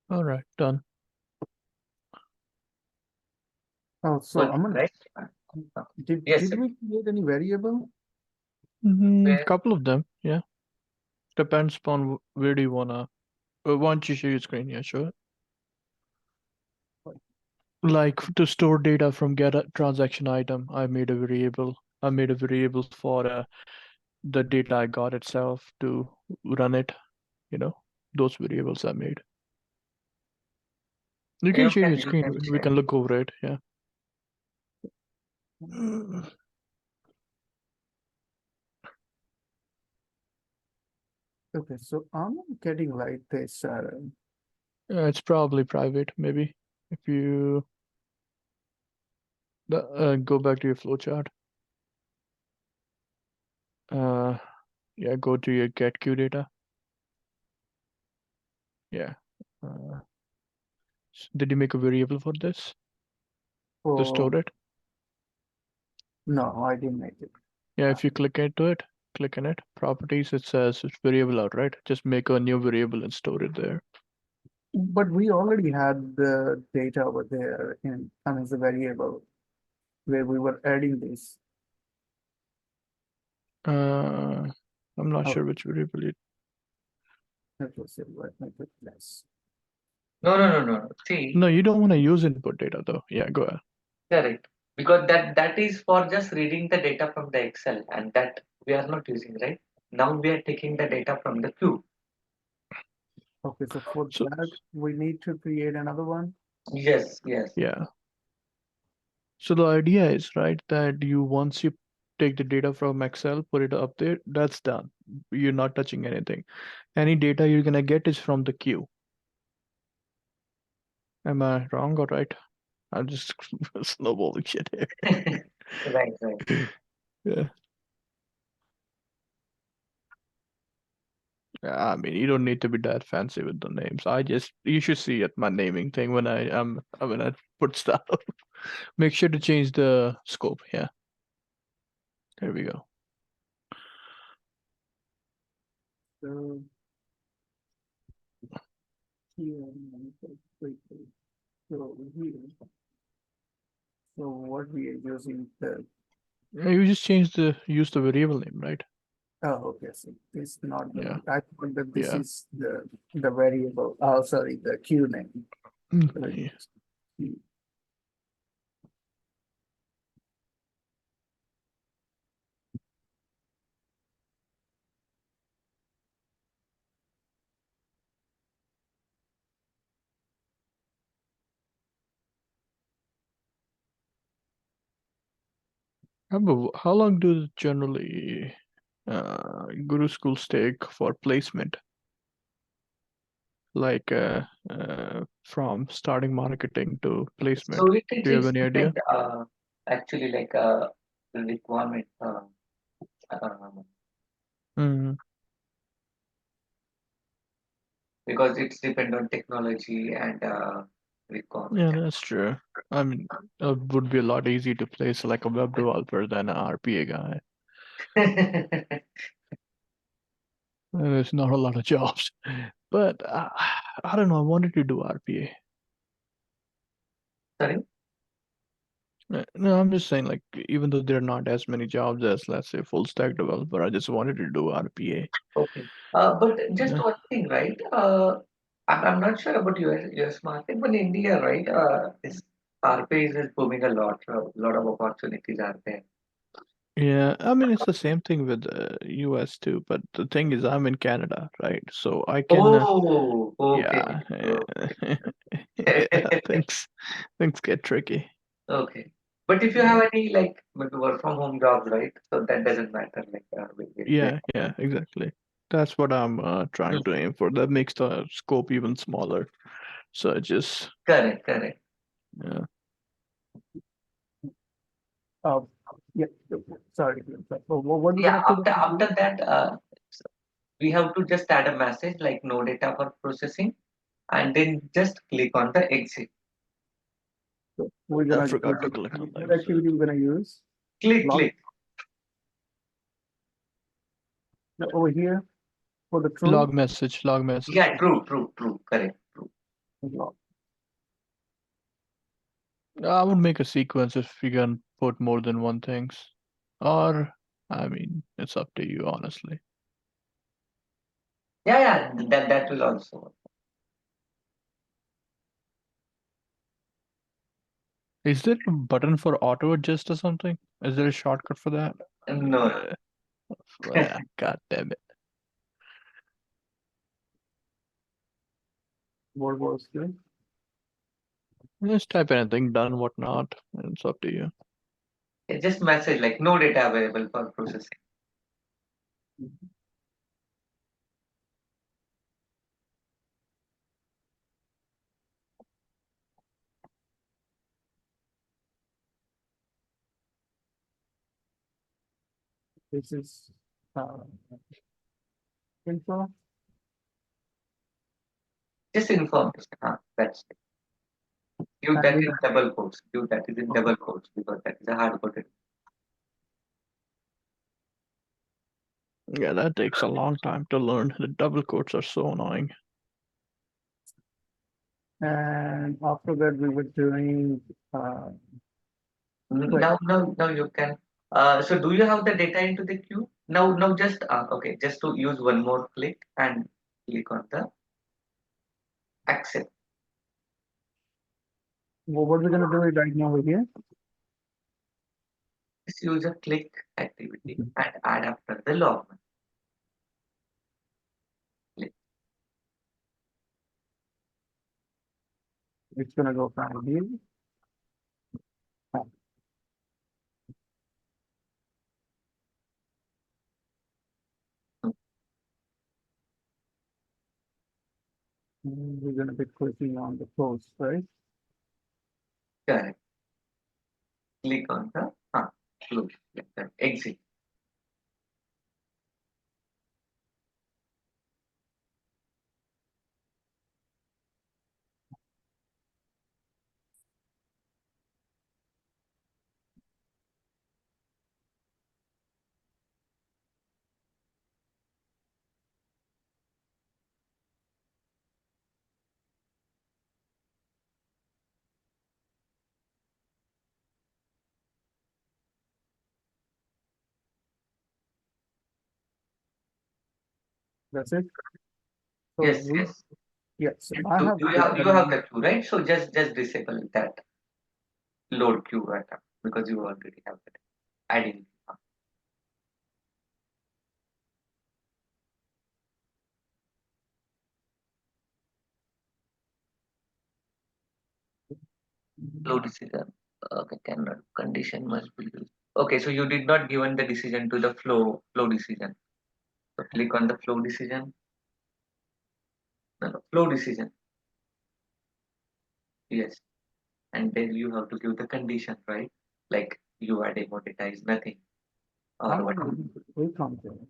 All right, done. Oh, so Working, Aman, right? Yes, did sir. we create any variable? Where Couple of them, yeah. Depends upon where do you wanna. Why don't you share your screen? Yeah, sure. Like to store data from get a transaction item, I made a variable. I made a variable for the data I got itself to run it. You know, those variables I made. You can share your you screen. can We share. can look over it. Yeah. Okay, so I'm not getting like this. It's probably private, maybe. If you go back to your flowchart. Yeah, go to your get queue data. Yeah. Did you make a variable for this to For store it? no, I didn't make it. Yeah, if you click into it, click in it, properties, it says it's variable out, right? Just make a new variable and store it there. But we already had the data over there in, I mean, the variable where we were adding this. I'm not Oh, sure which variable it. that was it. Let me put this. No. See, No, you don't want to use input data though. Yeah, go ahead. correct. Because that is for just reading the data from the Excel, and that we are not using, right? Now we are taking the data from the queue. Okay, so for So that, we need to create another one. Yes, yes. yeah. So the idea is, right, that you once you take the data from Excel, put it up there, that's done. You're not touching anything. Any data you're gonna get is from the queue. Am I wrong or right? I'm just snowballing shit here. Right. Yeah. I mean, you don't need to be that fancy with the names. You should see at my naming thing when when I put stuff. Make sure to change the scope. Yeah. There we go. So here, let me put quickly. So here, so what we are using the, You just use the variable name, right? oh, okay, so this is not the, Yeah. I thought that this Yeah. is the variable, oh, sorry, the queue name. Yeah. How long do generally Guru schools take for placement? Like from starting marketing to placement. So Do you have is any idea? depend actually like the requirement uh, Mm, because it's depend on technology and we call Yeah, that's true. I mean, it would be a lot easier to place like a web developer than an RPA guy. it. There's not a lot of jobs, but I don't know. I wanted to do RPA. Sorry. No, I'm just saying, like, even though there are not as many jobs as, let's say, full stack developer, I just wanted to do RPA. Okay. But just Yeah, one thing, right? I'm not sure about US market, but in India, right? This RPA is booming a lot. A lot of opportunities are there. yeah. I mean, it's the same thing with US too, but the thing is, I'm in Canada, right? So I can, Oh, okay. yeah, Okay. yeah, things get tricky. Okay. But if you Yeah, have any like maybe work from home jobs, right? So that doesn't matter. Like yeah, exactly. That's what I'm trying to aim for. That makes the scope even smaller. So I just, correct, correct. yeah. Oh, yeah, sorry. So what we're Yeah. gonna put After that, we have to just add a message like no data for processing, and then just click on the exit. we're I gonna forgot to click on the what exit. activity we're gonna use? Click, Log click. over here for the true Log message, log message. Yeah, true, true, true. Correct, true. log. I would make a sequence if you can put more than one things. Or, I mean, it's up to you, honestly. Yeah, yeah. That will also work. Is there a button for auto adjust or something? Is there a shortcut for that? No, God damn it. What was this? Just type anything, done, whatnot, and it's up to you. just message like no data available for processing. This is info. Just information. That's it. Give that And in double quotes. Give that is in double quotes because that is a hard coded. Yeah, that takes a long time to learn. The double quotes are so annoying. and after that we were doing wait, Now you can. So do you have the data into the queue? Now just okay. Just to use one more click and click on the accept. what we're gonna do it right now over here. Just use a click activity and add after the log. Click. It's gonna go from here. And we're gonna be clicking on the post, right? Correct. Click on the close. Like that. Exit. That's it. So Yes, we, yes. yes, I have the You have the queue, right? So just disable that load queue item because you already have it. Adding. Flow decision. Okay, cannot condition must be used. Okay, so you did not given the decision to the flow decision. So click on the flow decision. No, flow decision. Yes, and then you have to give the condition, right? Like you are demonetized, nothing, I or don't know. We come to it.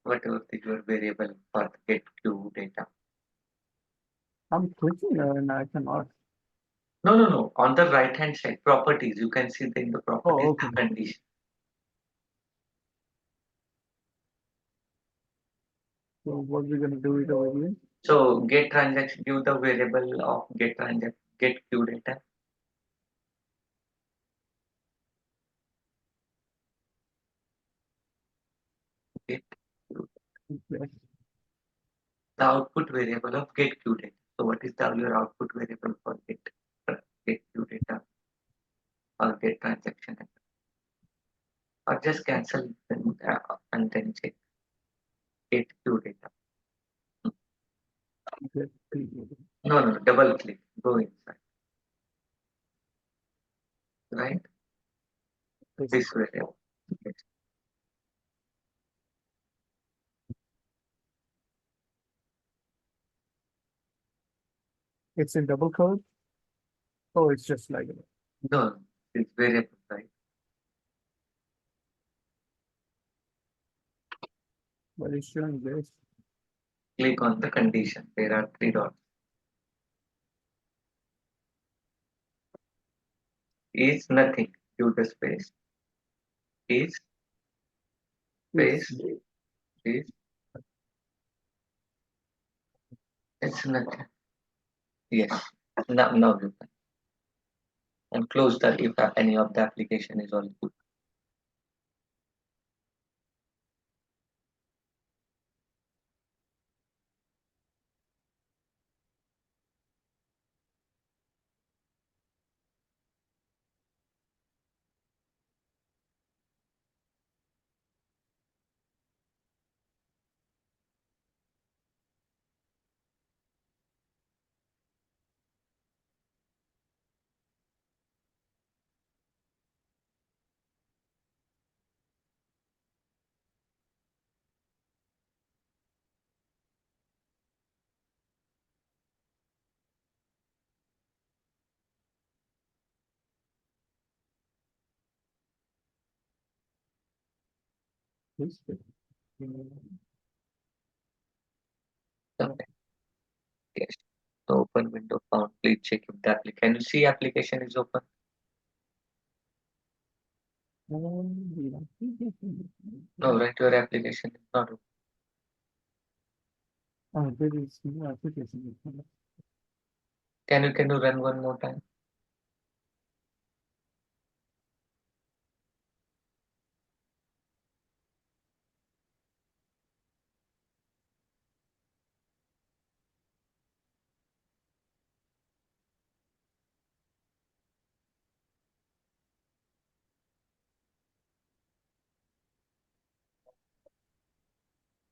whatever the your variable for get queue data. I'm clicking and I cannot. No. On the right hand side, properties. You can see in the properties Oh, okay. the condition. So what we're gonna do it over here? So get transaction, give the variable of get transaction, get queue data. Get queue. Okay. The output variable of get queue data. So what is your output variable for get queue data or get transaction data? Or just cancel and then check get queue data. Okay. No, double click, go inside, right? This variable. Yes. It's in double code. Oh, it's just like it. No, it's variable, right? But it's showing this. Click on the condition. There are three dots. Is nothing. Give the space. Is It's space. Is it's nothing. Yes. Now you can. And close that if any of the application is all good. this. Okay. Yes. So open window found. Please check if the application. Can you see application is open? No, right. Your application is not open. Oh, there is no application. Can you run one more time?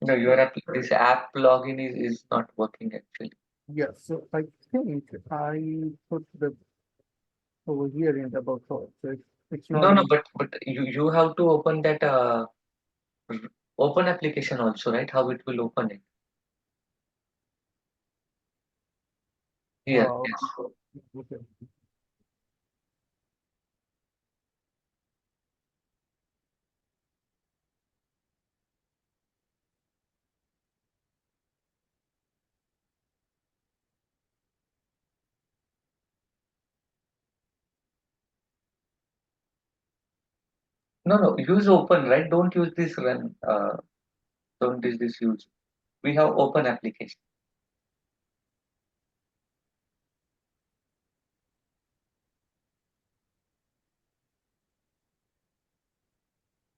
No, this app login is not working actually. Yeah, so I think I put the over here in double code. So it's not No, in. but you have to open that open application also, right? How it will open it? Here, Oh, yes. okay. No, use open, right? Don't use this run. Don't use this use. We have open application.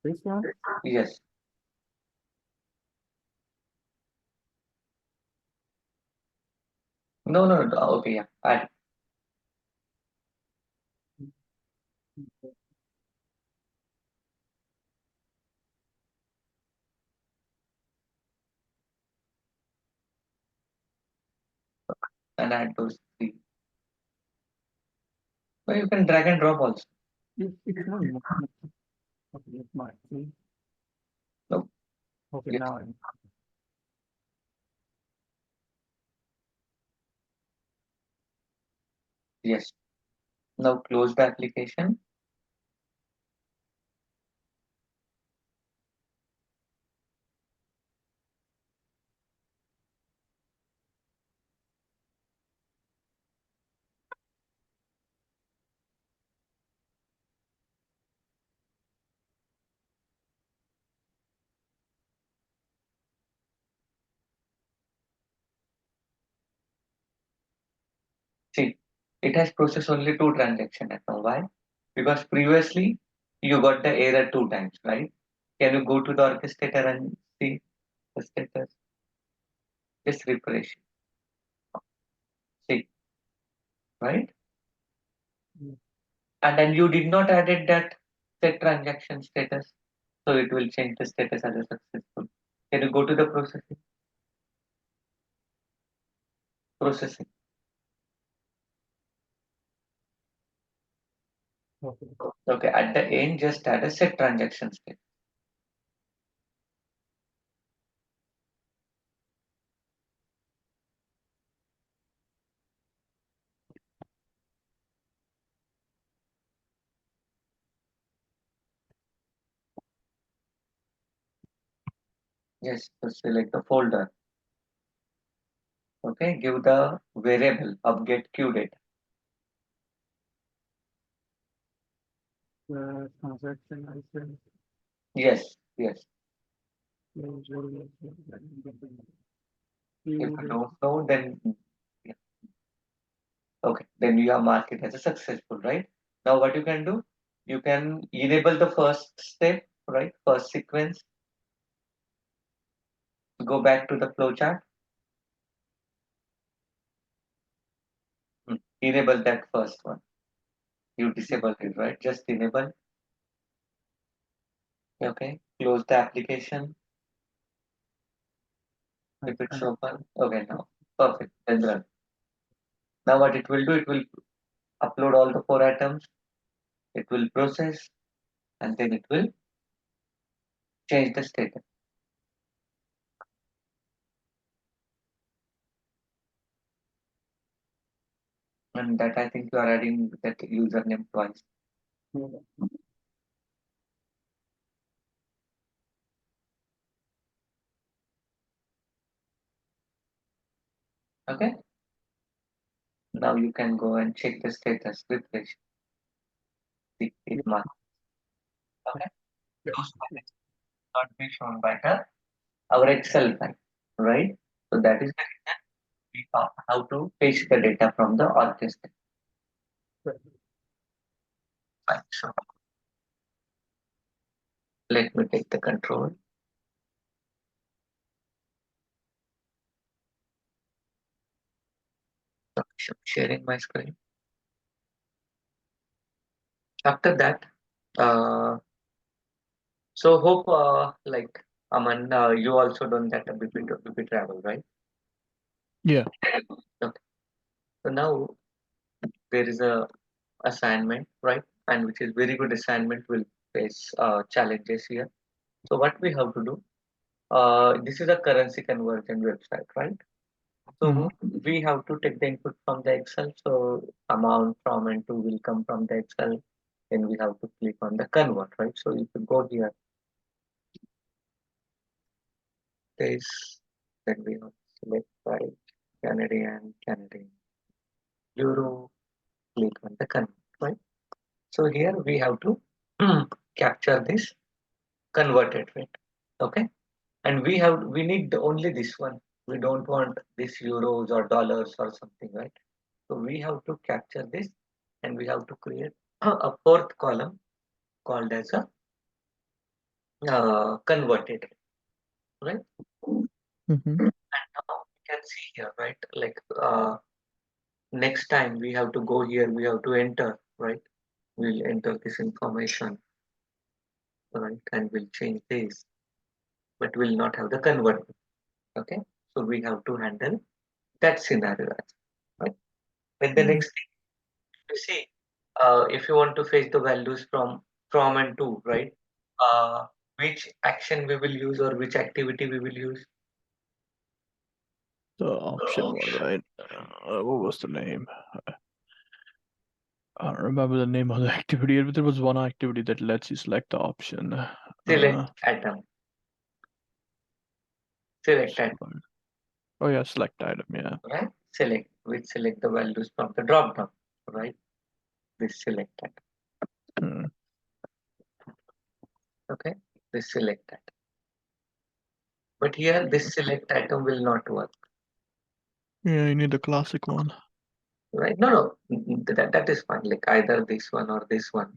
This one? Yes. No. Okay, yeah. Add. And add those three. So you can drag and drop also. It's not. Okay, it's mine. See? No. Okay, Yes. now I'm. Yes. Now close the application. it has processed only 2 transactions now. Why? Because previously you got the error 2 times, right? Can you go to the orchestrator and see the status? Just refresh. See, right? And then you did not added that set transaction status, so it will change the status as a successful. Can you go to the processing? Processing. Okay, at the end, just add a set transaction status. Yes, so select the folder. Okay, give the variable of get queue data. Transaction item. Yes, yes. If If you don't know, then yeah. Okay, then you are marked it as a successful, right? Now what you can do, you can enable the first step, right? First sequence. Go back to the flowchart. Enable that first one. You disable it, right? Just enable. Okay, close the application. If it's open, okay, now perfect. Then run. Now what it will do, it will upload all the 4 items. It will process, and then it will change the status. And that I think you are adding that username twice. Okay. Now you can go and check the status. Refresh. See, it must. Okay. Those files not be shown by our Excel file, right? So that is the reason we thought how to fetch the data from the orchestra. Fine. So let me take the control. So I'm sharing my screen. After that, so hope like Aman, you also done that BP travel, right? Yeah. Okay. So now there is a assignment, right? And which is very good assignment will face challenges here. So what we have to do, this is a currency conversion website, right? So we have to take the input from the Excel. So amount from and to will come from the Excel. Then we have to click on the convert, right? So if you go here, this, then we have to select right, Canadian, Euro, click on the convert, right? So here we have to capture this converted rate, okay? And we need only this one. We don't want this euros or dollars or something, right? So we have to capture this, and we have to create a fourth column called as a converted, right? Mm-hmm. And now you can see here, right? Like next time we have to go here, we have to enter, right? We'll enter this information, right? And we'll change this, but we'll not have the convert. Okay, so we have to handle that scenario, right? Then the next thing you see, if you want to fetch the values from and to, right? Which action we will use or which activity we will use? The option one, right? What was the name? I don't remember the name of the activity, but there was one activity that lets you select the option. Select atom. Select atom, Oh yeah, select item, yeah. right? Select the values from the drop down, right? This select atom. Okay, this select atom. But here this select item will not work. Yeah, you need the classic one. right? That is fine. Like either this one or this one,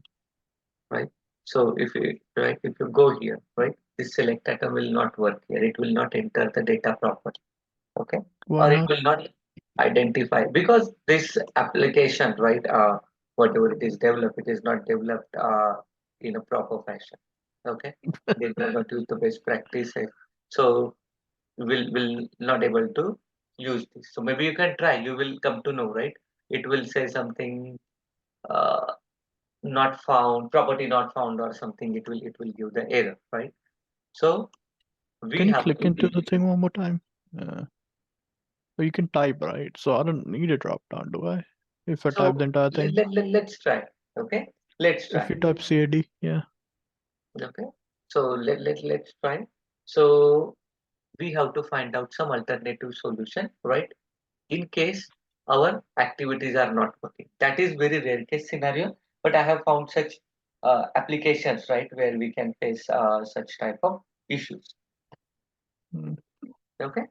right? So if you go here, right, this select item will not work here. It will not enter the data properly. Okay, Why or it not? will not identify because this application, right, whatever it is developed, it is not developed in a proper fashion. Okay, they do not use the best practices, so will not able to use this. So maybe you can try. You will come to know, right? It will say something uh, not found, property not found, or something. It will give the error, right? So we Can you have click to into the thing one more time? So you can type, right? So I don't need a drop down, do I? If I type the so entire thing, let's try. Okay, let's if try. you type CAD, yeah. Okay, so let's try. So we have to find out some alternative solution, right? In case our activities are not working. That is very rare case scenario, but I have found such applications, right, where we can face such type of issues. Mm, Okay,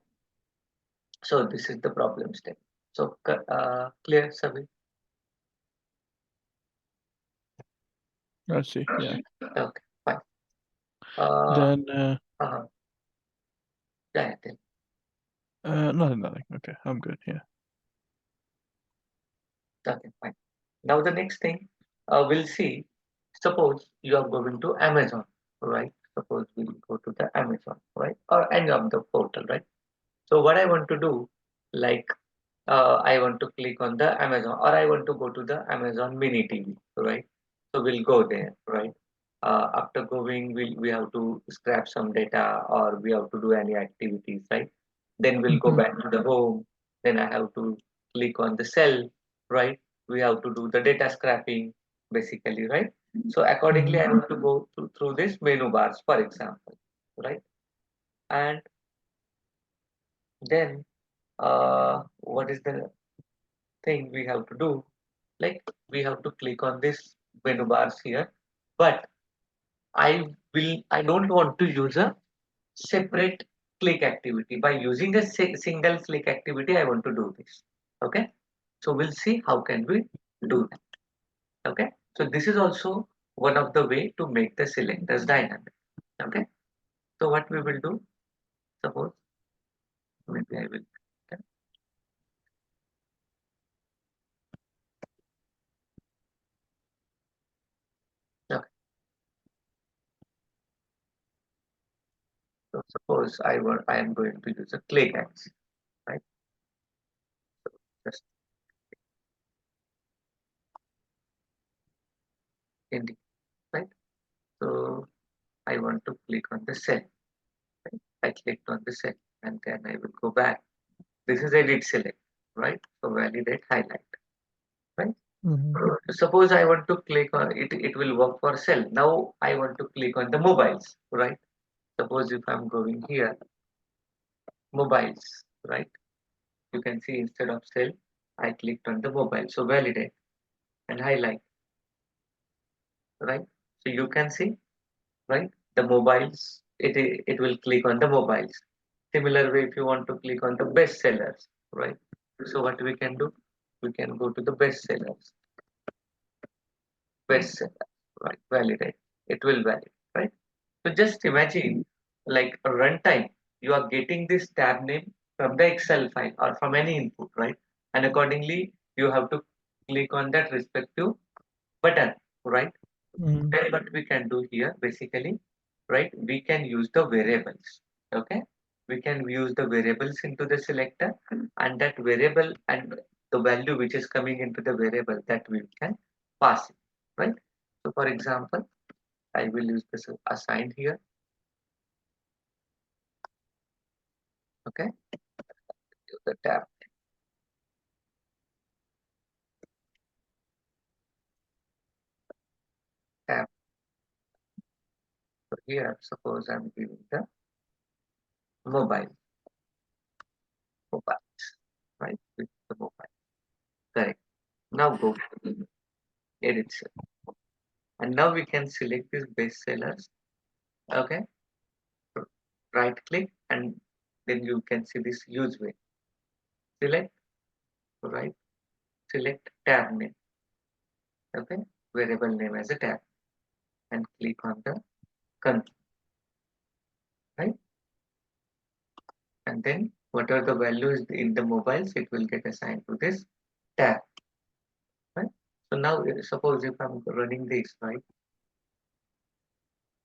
so this is the problem step. So clear, Sabi? I see, yeah. Okay, fine. Uh, Then, uh, yeah, then. nothing. Okay, I'm good, yeah. Okay, fine. Now the next thing we'll see. Suppose you are going to Amazon, right? Suppose we go to the Amazon, right, or any of the portal, right? So what I want to do, like I want to click on the Amazon, or I want to go to the Amazon Mini TV, right? So we'll go there, right? After going, we have to scrap some data, or we have to do any activities, right? Then we'll go Mhm. back to the home. Then I have to click on the cell, right? We have to do the data scrapping, basically, right? So accordingly, Mhm. I have to go through this menu bars, for example, right? And then what is the thing we have to do? Like we have to click on this menu bars here, but I don't want to use a separate click activity. By using a single click activity, I want to do this. Okay, so we'll see how can we do that. Okay, so this is also one of the way to make the selectors dynamic. Okay, so what we will do, suppose maybe I will. Okay, so suppose I am going to use a click action, right? Just indicate, right? So I want to click on the cell. Right? I clicked on the cell and then I will go back. This is edit select, right? So validate highlight, right? Mhm. Suppose I want to click on it, it will work for cell. Now I want to click on the mobiles, right? Suppose if I'm going here, mobiles, right? You can see instead of cell, I clicked on the mobile. So validate and highlight, right? So you can see, right? The mobiles, it will click on the mobiles. Similar way, if you want to click on the best sellers, right? So what we can do, we can go to the best sellers, right? Validate. It will validate, right? So just imagine like a runtime, you are getting this tab name from the Excel file or from any input, right? And accordingly, you have to click on that respective button, right? Mhm. Then what we can do here, basically, right? We can use the variables, okay? We can use the variables into the selector, and that variable and the value which is coming into the variable that we can pass it, right? So for example, I will use this assign here, okay? Use the tab. So here, suppose I'm giving the mobile, mobiles, right? With the mobile, correct. Now go to the edit cell. And now we can select these best sellers, okay? Right click and then you can see this use way. Select, right? select tab name, okay, variable name as a tab, and click on the confirm, right? And then whatever the values in the mobiles, it will get assigned to this tab, right? So now suppose if I'm running this, right,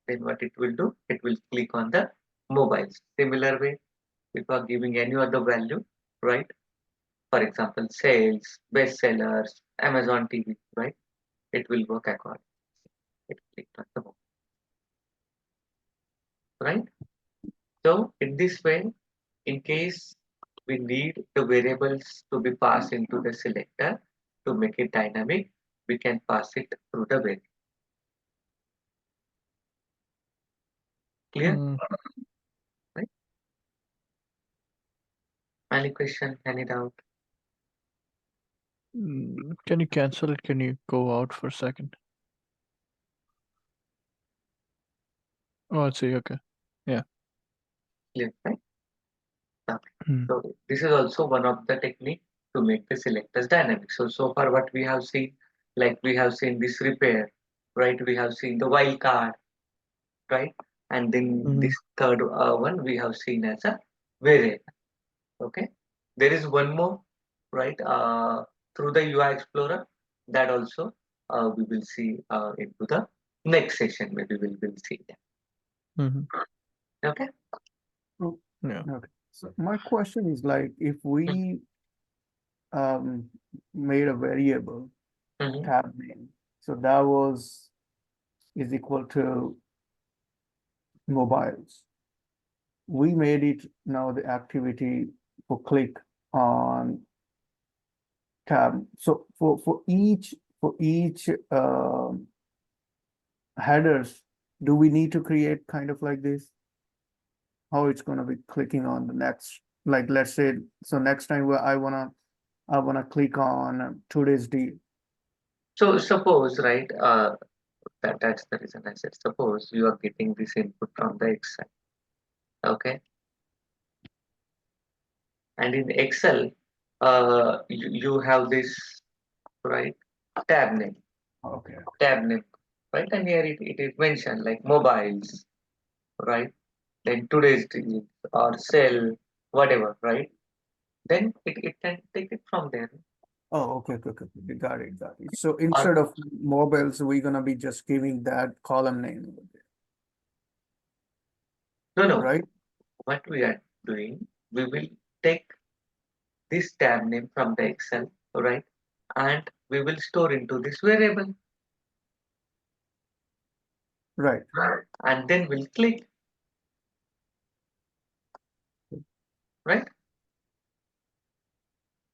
then what it will do, it will click on the mobiles. Similar way, if you are giving any other value, right, for example sales, bestsellers, Amazon TV, right, it will work accordingly. It clicked on the mobile, right? So in this way, in case we need the variables to be passed into the selector to make it dynamic, we can pass it through the variable. Clear? Mm, Right? Any question, any doubt? can you cancel it? Can you go out for a second? Oh, I see. Okay. Clear, right? Hmm. So this is also one of the technique to make the selectors dynamic. So far what we have seen, like we have seen this repair, right? We have seen the wildcard, right? And then Mhm. this third one we have seen as a variable. Okay. There is one more, right? Through the UI Explorer, that also we will see into the next session. Maybe we will see that. Mhm. Okay. Oh, Yeah. okay. So my question is like, if we um made a variable Mhm. tab name, so that was is equal to mobiles. We made it now the activity for click on tab. So for each headers, do we need to create kind of like this? How it's gonna be clicking on the next, like let's say, so next time where I wanna click on today's deal. So suppose, right? That's the reason I said. Suppose you are getting this input from the Excel. Okay. And in Excel, you have this, right, tab name, Okay. right? And here it is mentioned like mobiles, right? Then today's deal or sell, whatever, right? Then it can take it from there. Oh, okay. Got it, got it. So Or instead of mobiles, we're gonna be just giving that column name over there, no, right? what we are doing, we will take this tab name from the Excel, right? And we will store into this variable, Right. and then we'll click, right?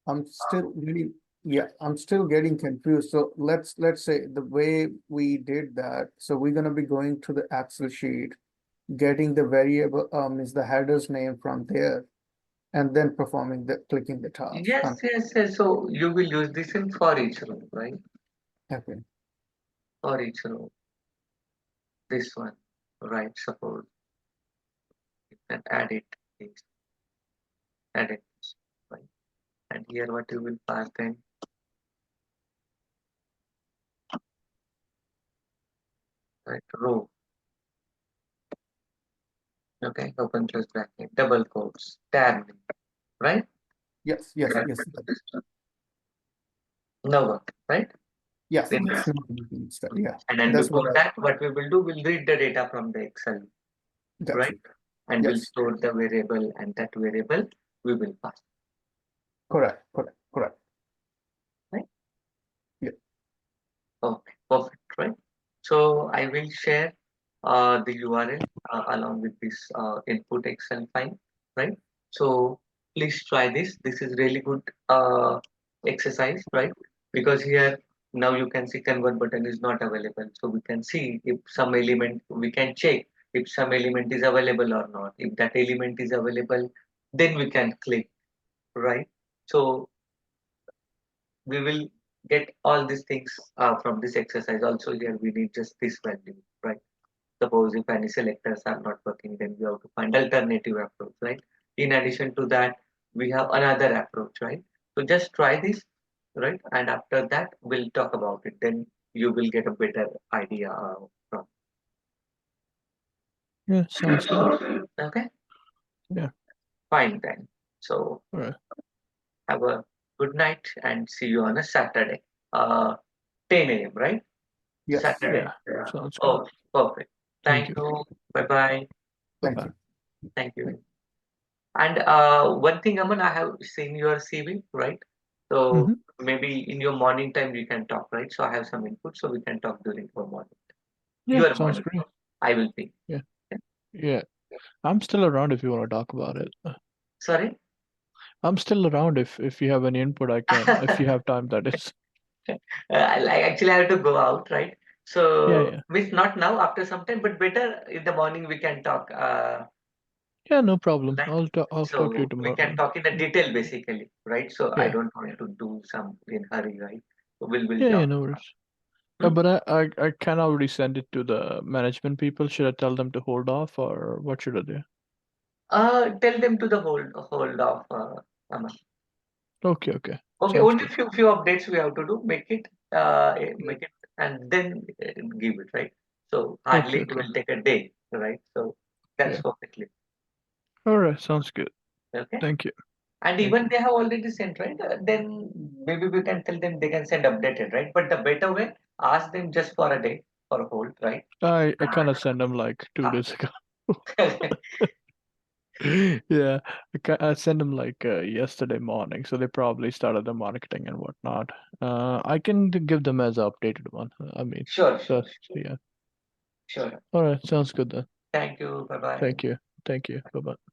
I'm still getting, yeah, I'm still getting confused. So let's say the way we did that. So we're gonna be going to the Excel sheet, getting the variable is the header's name from there, and then performing the clicking the task. Yes. So you will use this in for each row, right? Okay. For each row, this one, right? Suppose you can add it, this, add it, right? And here what you will pass then, right? Row, okay? Open close bracket, double quotes, tab name, right? Yes. Now what, right? Yes, Then yes. Yeah, and then that's what before that, what we will do, we'll read the data from the Excel, got right? you. And we'll Yes, store the variable, and that variable we will pass, correct. right? Yeah. Okay, perfect, right? So I will share the URL along with this input Excel file, right? So please try this. This is really good exercise, right? Because here now you can see convert button is not available. So we can see if some element, we can check if some element is available or not. If that element is available, then we can click, right? So we will get all these things from this exercise. Also here we need just this value, right? Suppose if any selectors are not working, then we have to find alternative approach, right? In addition to that, we have another approach, right? So just try this, right? And after that, we'll talk about it. Then you will get a better idea from. Yeah, sounds good. Okay, Yeah. fine then. So All right. have a good night and see you on a Saturday. 10 a.m., right? Yes, Saturday. Yeah, sounds good. Oh, perfect. Thank Thank you. you. Bye bye. thank Bye-bye. you. Thank you. Thank And one thing, Aman, I have seen your CV, right? Mm-hmm. So maybe in your morning time you can talk, right? So I have some input, so we can talk during your morning. Yeah, Your sounds morning. great. I will be. Yeah. Yeah. I'm still around if you want to talk about it. Sorry? I'm still around if you have any input I can, if you have time, that is. I actually have to go out, right? Yeah, So, yeah. means not now, after some time, but better in the morning we can talk. Yeah, no problem. Right? I'll talk to you So we tomorrow can then. talk in the detail basically, right? So I Yeah. don't want to do some in hurry, right? So we'll Yeah, talk. no worries. Hmm? But I can already send it to the management people. Should I tell them to hold off or what should I do? Tell them to the hold off, Aman. Okay, okay. Okay, Sounds only good. few updates we have to do. Make it, and then give it, right? So Okay, hardly it okay. will take a day, right? So that's Yeah. perfectly All right, sounds good. okay. Thank you. And Thank even you. they have already sent, right? Then maybe we can tell them they can send updated, right? But the better way, ask them just for a day for a hold, right? I kind of sent them like 2 days ago. Yeah, I sent them like yesterday morning, so they probably started the marketing and whatnot. I can give them as a updated one. I mean, Sure, so sure, yeah. sure. All right, sounds good then. Thank you. Bye bye. Thank you. Thank you. Bye bye.